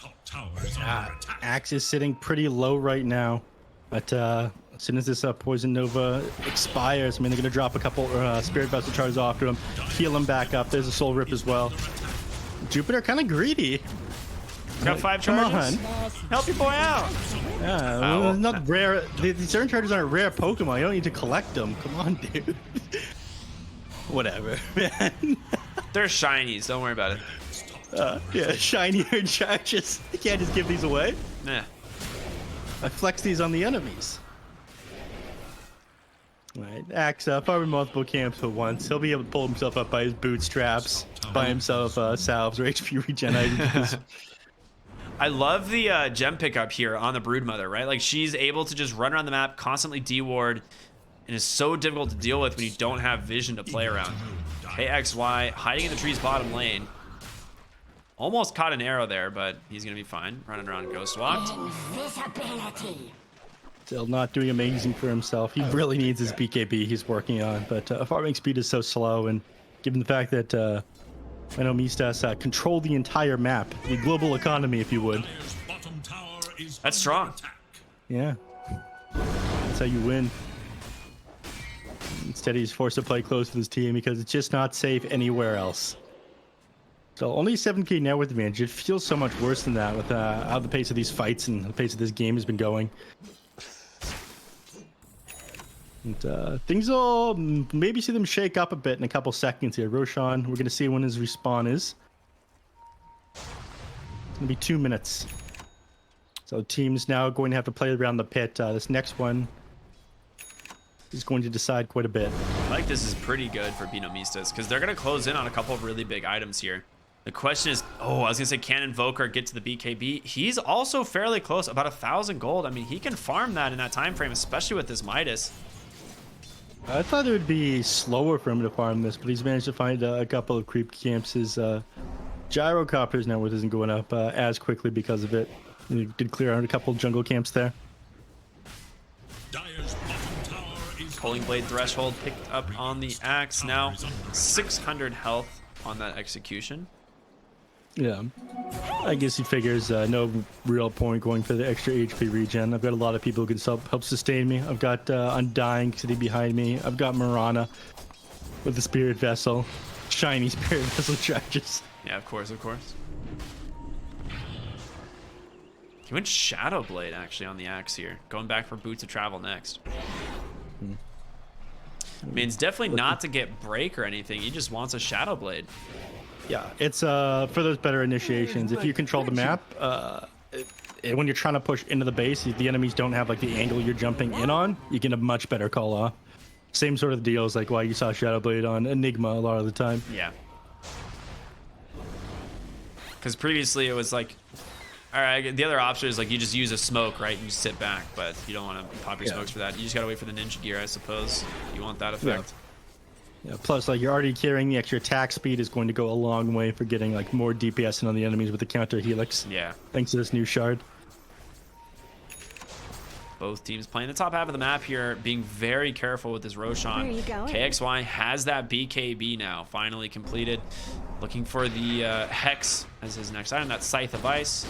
Axe is sitting pretty low right now. But As soon as this Poison Nova expires, I mean, they're going to drop a couple Spirit Vessel charges off to him, heal him back up. There's a Soul Rip as well. Jupiter kind of greedy. Got 5 Come charges. on. Help your boy out. Yeah, well, not rare. These certain charges aren't rare Pokemon. You don't need to collect them. Come on, dude. Whatever, man. They're shinies. Don't worry about it. Yeah, shinier charges. You can't just give these away. Yeah. I flex these on the enemies. Right, Axe up, farming multiple camps at once. He'll be able to pull himself up by his bootstraps, buy himself salves or HP regen items. I love the gem pickup here on the Broodmother, right? Like, she's able to just run around the map, constantly deward, and is so difficult to deal with when you don't have vision to play around. KXY hiding in the tree's bottom lane. Almost caught an arrow there, but he's going to be fine. Running around Ghost Walked. Still not doing amazing for himself. He really needs his BKB he's working on, but farming speed is so slow, and given the fact that BINOMISTAS control the entire map, the global economy, if you would. That's strong. Yeah. That's how you win. Instead, he's forced to play close with his team because it's just not safe anywhere else. So only 7k net worth advantage. It feels so much worse than that with how the pace of these fights and the pace of this game has been going. And things will maybe see them shake up a bit in a couple seconds here. Roshan, we're going to see when his respawn is. It's going to be 2 minutes. So teams now going to have to play around the pit. This next one is going to decide quite a bit. I like this is pretty good for BINOMISTAS because they're going to close in on a couple of really big items here. The question is, I was going to say, can Invoker get to the BKB? He's also fairly close, about 1,000 gold. I mean, he can farm that in that time frame, especially with this Midas. I thought it would be slower for him to farm this, but he's managed to find a couple of creep camps. His gyrocopters now isn't going up as quickly because of it. He did clear out a couple jungle camps there. Culling Blade Threshold picked up on the Axe. Now 600 health on that execution. Yeah, I guess he figures no real point going for the extra HP regen. I've got a lot of people who can help sustain me. I've got Undying sitting behind me. I've got Marana with the Spirit Vessel. Shiny Spirit Vessel charges. Yeah, of course, of course. He went Shadow Blade actually on the Axe here. Going back for Boots of Travel next. I mean, it's definitely not to get break or anything. He just wants a Shadow Blade. Yeah, it's for those better initiations. If you control the map, when you're trying to push into the base, if the enemies don't have like the angle you're jumping in on, you get a much better call off. Same sort of deals like why you saw Shadow Blade on Enigma a lot of the time. Yeah. Because previously it was like, all right, the other option is like you just use a smoke, right? You sit back, but you don't want to pop your smokes for that. You just gotta wait for the ninja gear, I suppose. You want that effect. Yeah, plus like you're already carrying the extra attack speed is going to go a long way for getting like more DPS in on the enemies with the counter helix. Yeah. Thanks to this new shard. Both teams playing the top half of the map here, being very careful with this Roshan. Where are you going? KXY has that BKB now, finally completed. Looking for the Hex as his next item, that Scythe of Ice.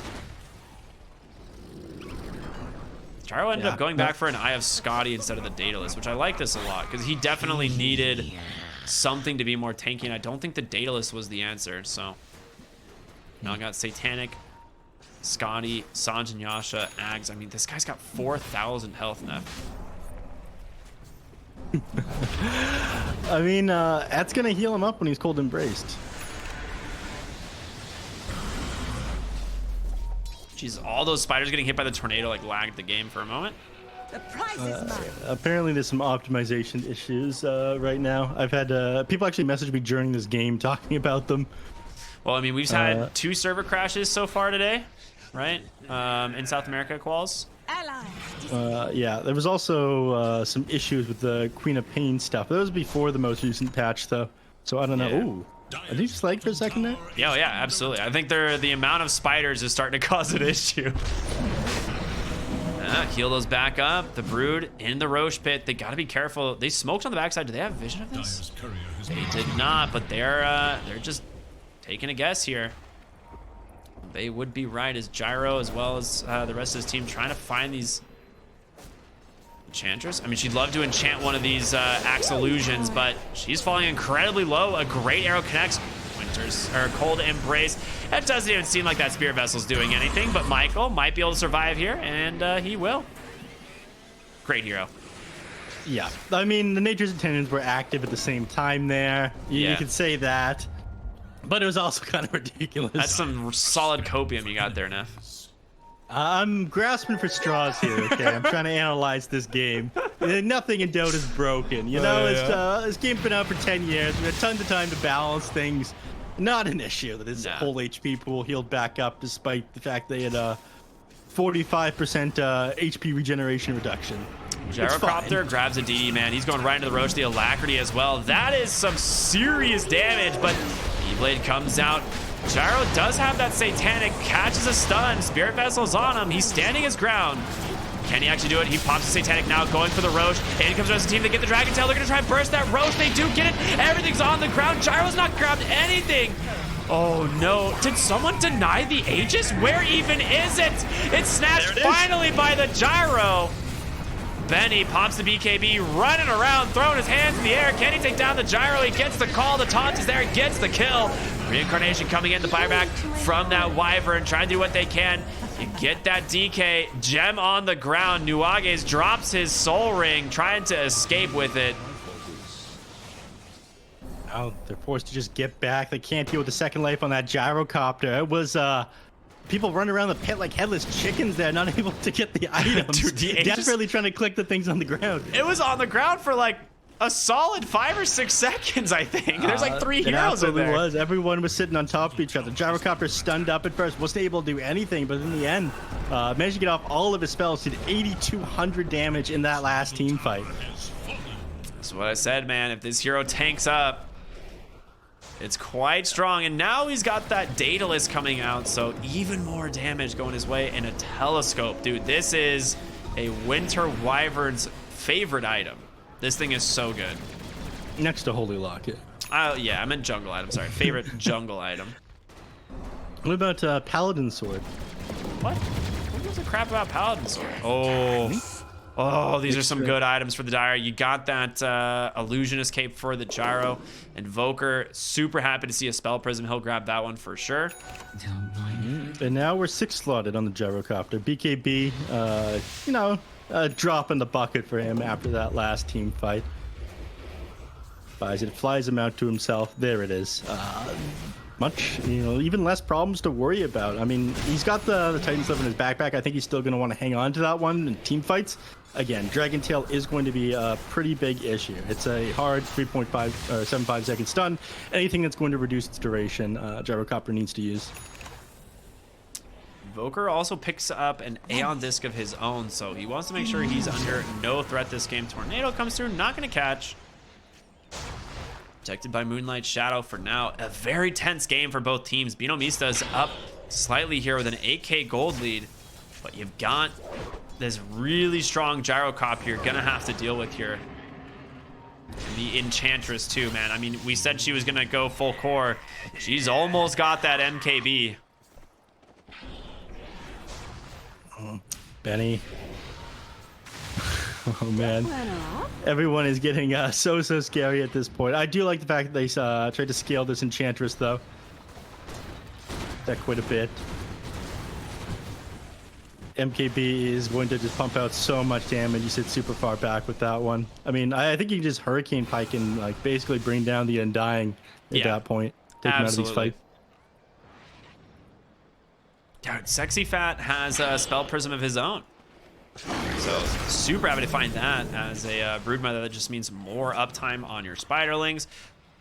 Gyro ended up going back for an Eye of Scotty instead of the Daedalus, which I like this a lot because he definitely needed something to be more tanky, and I don't think the Daedalus was the answer. So now I got Satanic, Scotty, Sanj and Yasha, Ags. I mean, this guy's got 4,000 health now. I mean, that's gonna heal him up when he's cold embraced. Jeez, all those spiders getting hit by the tornado like lagged the game for a moment. The prize is mine. Apparently there's some optimization issues right now. I've had people actually message me during this game talking about them. Well, I mean, we've had 2 server crashes so far today, right? In South America quals. Yeah, there was also some issues with the Queen of Pain stuff. That was before the most recent patch, though. So I don't know. Yeah. Ooh, did you just lag for a second there? Yeah, yeah, absolutely. I think the amount of spiders is starting to cause an issue. Heal those back up. The Brood in the Roche pit. They got to be careful. They smoked on the backside. Do they have vision of this? They did not, but they're just taking a guess here. They would be right as Gyro, as well as the rest of his team, trying to find these Enchantress? I mean, she'd love to enchant one of these Axe Illusions, but she's falling incredibly low. A great arrow connects. Cold Embrace. That doesn't even seem like that Spirit Vessel's doing anything, but Michael might be able to survive here, and he will. Great hero. Yeah, I mean, the Nature's Attendants were active at the same time there. You could say that, but it was also kind of ridiculous. That's some solid copium you got there, Neff. I'm grasping for straws here, okay? I'm trying to analyze this game. Nothing in Dota is broken. You know, this game's been out for 10 years. We had tons of time to balance things. Not an issue that his whole HP pool healed back up despite the fact they had a 45% HP regeneration reduction. Gyrocopter grabs a DD, man. He's going right into the Roach, the Alacrity as well. That is some serious damage, but E-Blade comes out. Gyro does have that Satanic, catches a stun. Spirit Vessel's on him. He's standing his ground. Can he actually do it? He pops the Satanic now, going for the Roach. In comes the rest of the team. They get the Dragon Tail. They're going to try and burst that Roach. They do get it. Everything's on the ground. Gyro's not grabbed anything. Oh, no. Did someone deny the Aegis? Where even is it? It's snatched finally by the Gyro. Benny pops the BKB, running around, throwing his hands in the air. Can he take down the Gyro? He gets the call. The taunt is there. He gets the kill. Reincarnation coming in, the buyback from that Wyvern, trying to do what they can. You get that DK. Gem on the ground. Nuages drops his Soul Ring, trying to escape with it. Oh, they're forced to just get back. They can't deal with the second life on that Gyrocopter. It was people running around the pit like headless chickens there, not able to get the items. Dude, desperately trying to click the things on the ground. It was on the ground for like a solid 5 or 6 seconds, I think. There's like 3 heroes in there. It was. Everyone was sitting on top of each other. Gyrocopter stunned up at first, wasn't able to do anything, but in the end, managed to get off all of his spells, did 8,200 damage in that last team fight. That's what I said, man. If this hero tanks up, it's quite strong. And now he's got that Daedalus coming out, so even more damage going his way, and a Telescope. Dude, this is a Winter Wyvern's favorite item. This thing is so good. Next to Holy Locket. Yeah, I meant jungle item. Sorry, favorite jungle item. What about Paladin Sword? What? Who gives a crap about Paladin Sword? Oh, these are some good items for the Dire. You got that Illusionist Cape for the Gyro. Invoker, super happy to see a Spell Prism. He'll grab that one for sure. And now we're 6 slotted on the Gyrocopter. BKB, you know, a drop in the bucket for him after that last team fight. Buys it, flies him out to himself. There it is. Much, you know, even less problems to worry about. I mean, he's got the Titan stuff in his backpack. I think he's still going to want to hang on to that one in team fights. Again, Dragon Tail is going to be a pretty big issue. It's a hard 3.5 or 75 second stun. Anything that's going to reduce its duration, Gyrocopter needs to use. Invoker also picks up an Aeon Disc of his own, so he wants to make sure he's under no threat this game. Tornado comes through, not going to catch. Protected by Moonlight Shadow for now. A very tense game for both teams. BINOMISTAS up slightly here with an 8k gold lead, but you've got this really strong Gyrocopter you're gonna have to deal with here. The Enchantress too, man. I mean, we said she was gonna go full core. She's almost got that MKB. Benny. Oh man, everyone is getting so scary at this point. I do like the fact that they tried to scale this Enchantress though. That quite a bit. MKB is going to just pump out so much damage. You sit super far back with that one. I mean, I think you can just Hurricane Pike and like basically bring down the Undying at that point. Take him out of these fights. Dude, Sexy Fat has a Spell Prism of his own. So super happy to find that as a Broodmother. That just means more uptime on your Spiderlings,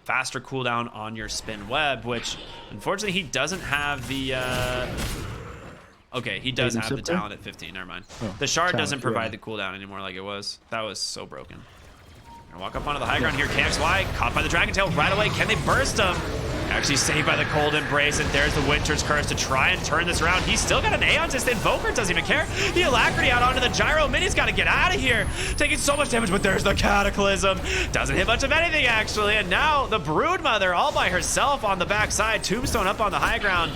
faster cooldown on your Spin Web, which unfortunately he doesn't have the okay, he does have the talent at 15. Never mind. The shard doesn't provide the cooldown anymore like it was. That was so broken. Gonna walk up onto the high ground here. KXY caught by the Dragon Tail right away. Can they burst him? Actually saved by the Cold Embrace, and there's the Winter's Curse to try and turn this around. He's still got an Aeon Disc. Invoker doesn't even care. The Alacrity out onto the Gyro. Mini's got to get out of here. Taking so much damage, but there's the Cataclysm. Doesn't hit much of anything, actually. And now the Broodmother all by herself on the backside. Tombstone up on the high ground.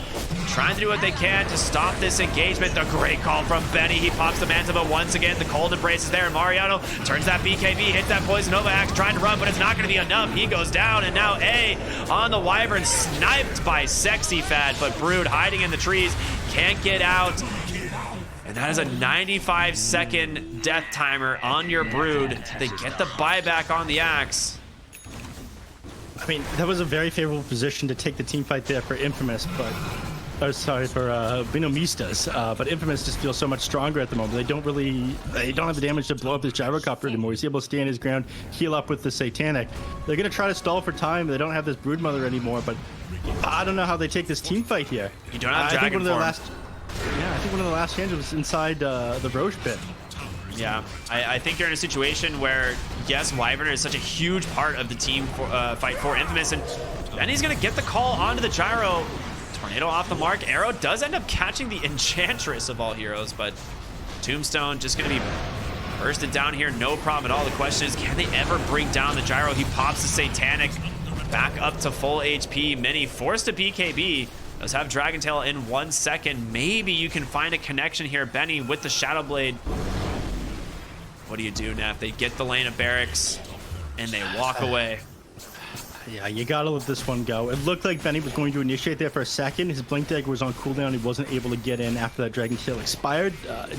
trying to do what they can to stop this engagement. The great call from Benny. He pops the Manta, but once again, the cold embrace is there. Mariano turns that BKB, hits that Poison Nova Axe, trying to run, but it's not going to be enough. He goes down, and now A on the Wyvern, sniped by Sexy Fat, but Brood hiding in the trees, can't get out. And that is a 95-second death timer on your Brood. They get the buyback on the Axe. I mean, that was a very favorable position to take the team fight there for Infamous, but... Oh, sorry, for BINOMISTAS, but Infamous just feels so much stronger at the moment. They don't have the damage to blow up this gyrocopter anymore. He's able to stand his ground, heal up with the Satanic. They're going to try to stall for time. They don't have this Broodmother anymore, but I don't know how they take this team fight here. You don't have Dragon form. I think one of the last changes was inside the Roche pit. Yeah, I think you're in a situation where, yes, Wyvern is such a huge part of the team fight for Infamous, and he's going to get the call onto the gyro. Tornado off the mark. Arrow does end up catching the Enchantress of all heroes, but Tombstone just going to be bursted down here. No problem at all. The question is, can they ever bring down the gyro? He pops the Satanic back up to full HP. Mini forced to BKB. Does have Dragon Tail in 1 second. Maybe you can find a connection here. Benny with the Shadow Blade. What do you do, Neph? They get the lane of barracks and they walk away. Yeah, you gotta let this one go. It looked like Benny was going to initiate there for a second. His Blink Dagger was on cooldown. He wasn't able to get in after that Dragon Tail expired.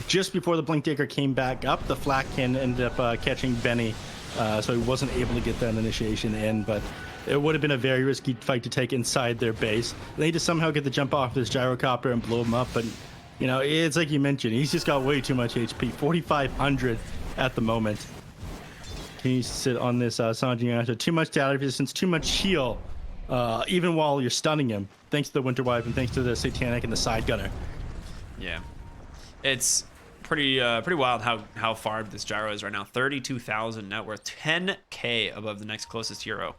Just before the Blink Dagger came back up, the Flatkin ended up catching Benny, so he wasn't able to get that initiation in, but it would have been a very risky fight to take inside their base. They need to somehow get the jump off this gyrocopter and blow him up, but, you know, it's like you mentioned, he's just got way too much HP, 4,500 at the moment. Can you sit on this Sanjian? Too much data resistance, too much heal, even while you're stunning him, thanks to the Winter Wife and thanks to the Satanic and the Side Gunner. Yeah, it's pretty wild how far this gyro is right now. 32,000 net worth, 10k above the next closest hero,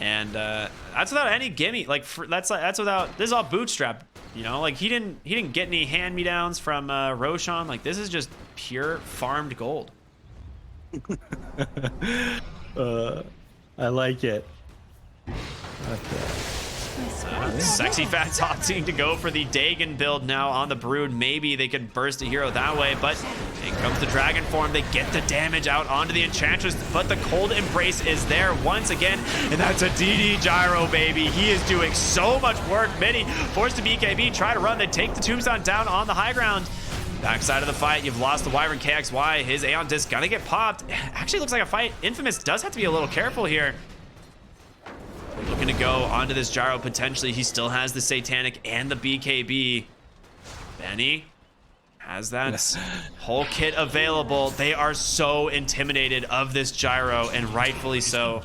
and that's without any gimme. Like that's without, this is all bootstrap. You know, like he didn't get any hand-me-downs from Roshan. Like this is just pure farmed gold. I like it. Okay. Sexy Fat's opting to go for the Dagon build now on the Brood. Maybe they could burst a hero that way, but in comes the Dragon form. They get the damage out onto the Enchantress, but the Cold Embrace is there once again, and that's a DD Gyro, baby. He is doing so much work. Mini forced to BKB, try to run. They take the Tombstone down on the high ground. Backside of the fight, you've lost the Wyvern KXY. His Aeon Disc gonna get popped. Actually looks like a fight. Infamous does have to be a little careful here. Looking to go onto this gyro potentially. He still has the Satanic and the BKB. Benny has that whole kit available. They are so intimidated of this gyro, and rightfully so.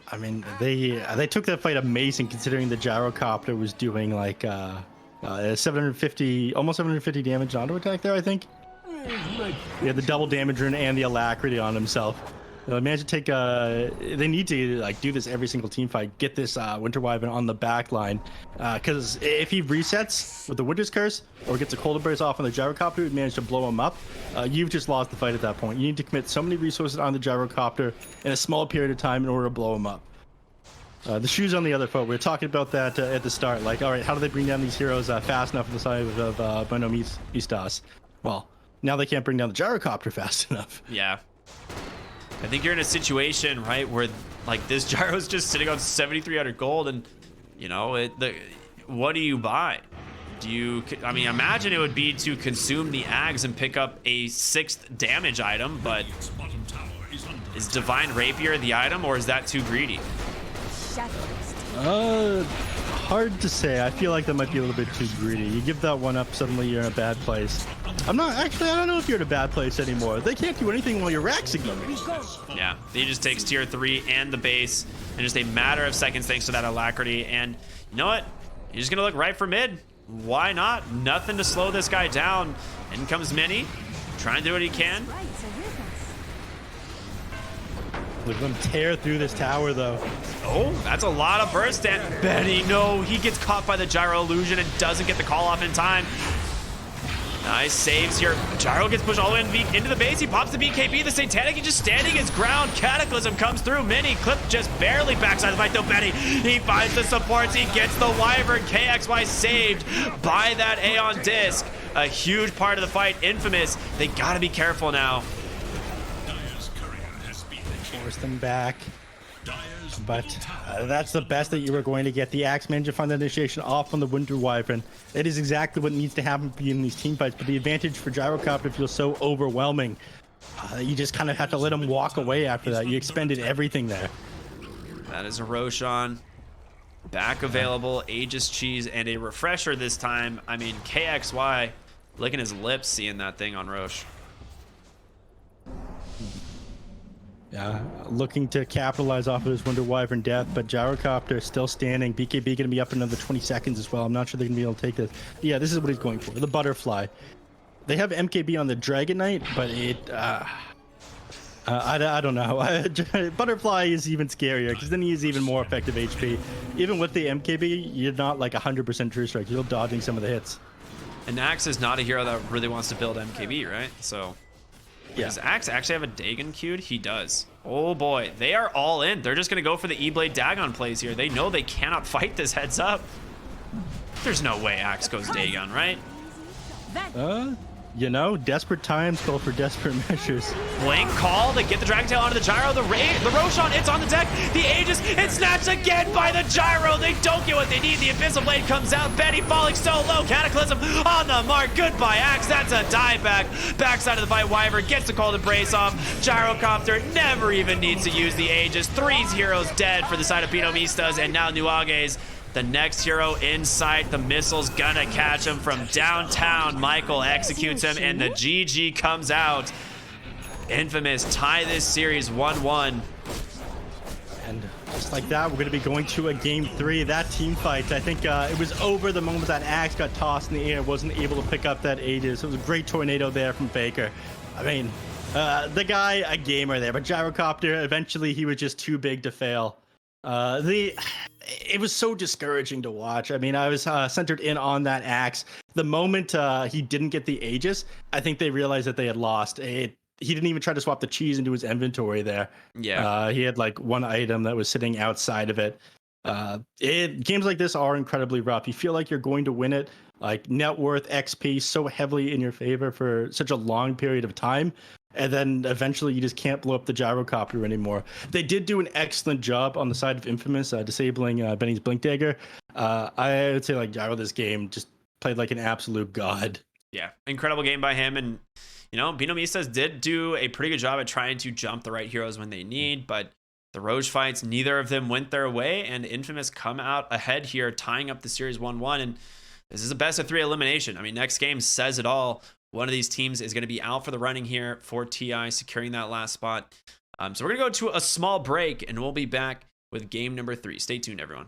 I mean, they took that fight amazing considering the gyrocopter was doing like 750, almost 750 damage auto attack there, I think. He had the double damage rune and the alacrity on himself. They managed to take they need to like do this every single team fight, get this Winter Wyvern on the back line, because if he resets with the Winter's Curse or gets a Cold Embrace off on the gyrocopter and manage to blow him up, you've just lost the fight at that point. You need to commit so many resources on the gyrocopter in a small period of time in order to blow him up. The shoes on the other foot. We were talking about that at the start. Like, all right, how do they bring down these heroes fast enough on the side of BINOMISTAS? Well, now they can't bring down the gyrocopter fast enough. Yeah. I think you're in a situation, right, where like this gyro's just sitting on 7,300 gold, and you know, what do you buy? I mean, imagine it would be to consume the Ags and pick up a 6th damage item, but is Divine Rapier the item, or is that too greedy? Hard to say. I feel like that might be a little bit too greedy. You give that one up, suddenly you're in a bad place. I don't know if you're in a bad place anymore. They can't do anything while you're raxing them. Yeah, he just takes tier 3 and the base in just a matter of seconds thanks to that alacrity. And you know what? He's just gonna look right for mid. Why not? Nothing to slow this guy down. In comes Mini, trying to do what he can. Look at them tear through this tower, though. Oh, that's a lot of burst. And Benny, no, he gets caught by the gyro illusion and doesn't get the call off in time. Nice saves here. Gyro gets pushed all the way into the base. He pops the BKB. The Satanic, he's just standing his ground. Cataclysm comes through. Mini Clip just barely backside the fight, though. Benny, he finds the supports. He gets the Wyvern. KXY saved by that Aeon Disc. A huge part of the fight. Infamous, they gotta be careful now. Force them back. But that's the best that you were going to get. The Axe managed to find the initiation off on the Winter Wyvern. It is exactly what needs to happen for you in these team fights. But the advantage for Gyrocopter feels so overwhelming. You just kind of have to let him walk away after that. You expended everything there. That is a Roshan. Back available, Aegis Cheese, and a refresher this time. I mean, KXY licking his lips seeing that thing on Roche. Yeah, looking to capitalize off of his Winter Wyvern death, but Gyrocopter still standing. BKB going to be up another 20 seconds as well. I'm not sure they're going to be able to take this. Yeah, this is what he's going for, the Butterfly. They have MKB on the Dragon Knight, but it... I don't know. Butterfly is even scarier because then he is even more effective HP. Even with the MKB, you're not like 100% true strike. You're dodging some of the hits. And Axe is not a hero that really wants to build MKB, right? So... Yeah. Does Axe actually have a Dagon queued? He does. Oh boy, they are all in. They're just gonna go for the E-Blade Dagon plays here. They know they cannot fight this heads up. There's no way Axe goes Dagon, right? You know, desperate times call for desperate measures. Blink call to get the Dragon Tail onto the Gyro. The Roshan, it's on the deck. The Aegis, it's snatched again by the Gyro. They don't get what they need. The Abyssal Blade comes out. Betty falling so low. Cataclysm on the mark. Goodbye, Axe. That's a dieback. Backside of the fight, Wyvern gets the call to brace off. Gyrocopter never even needs to use the Aegis. 3 heroes dead for the side of BINOMISTAS, and now Nuage's the next hero in sight. The missile's gonna catch him from downtown. Michael executes him, and the GG comes out. Infamous tie this series 1-1. And just like that, we're going to be going to a game 3. That team fight, I think it was over the moment that Axe got tossed in the air, wasn't able to pick up that Aegis. It was a great tornado there from Faker. I mean, the guy, a gamer there, but Gyrocopter, eventually he was just too big to fail. It was so discouraging to watch. I mean, I was centered in on that Axe. The moment he didn't get the Aegis, I think they realized that they had lost. He didn't even try to swap the cheese into his inventory there. Yeah. He had like one item that was sitting outside of it. Games like this are incredibly rough. You feel like you're going to win it. Like net worth, XP so heavily in your favor for such a long period of time. And then eventually you just can't blow up the Gyrocopter anymore. They did do an excellent job on the side of Infamous, disabling Benny's Blink Dagger. I would say like Gyro this game just played like an absolute god. Yeah, incredible game by him. And, you know, BINOMISTAS did do a pretty good job at trying to jump the right heroes when they need, but the Roche fights, neither of them went their way, and Infamous come out ahead here, tying up the series 1-1. And this is a best of 3 elimination. I mean, next game says it all. One of these teams is going to be out for the running here for TI, securing that last spot. So we're going to go to a small break, and we'll be back with game number 3. Stay tuned, everyone.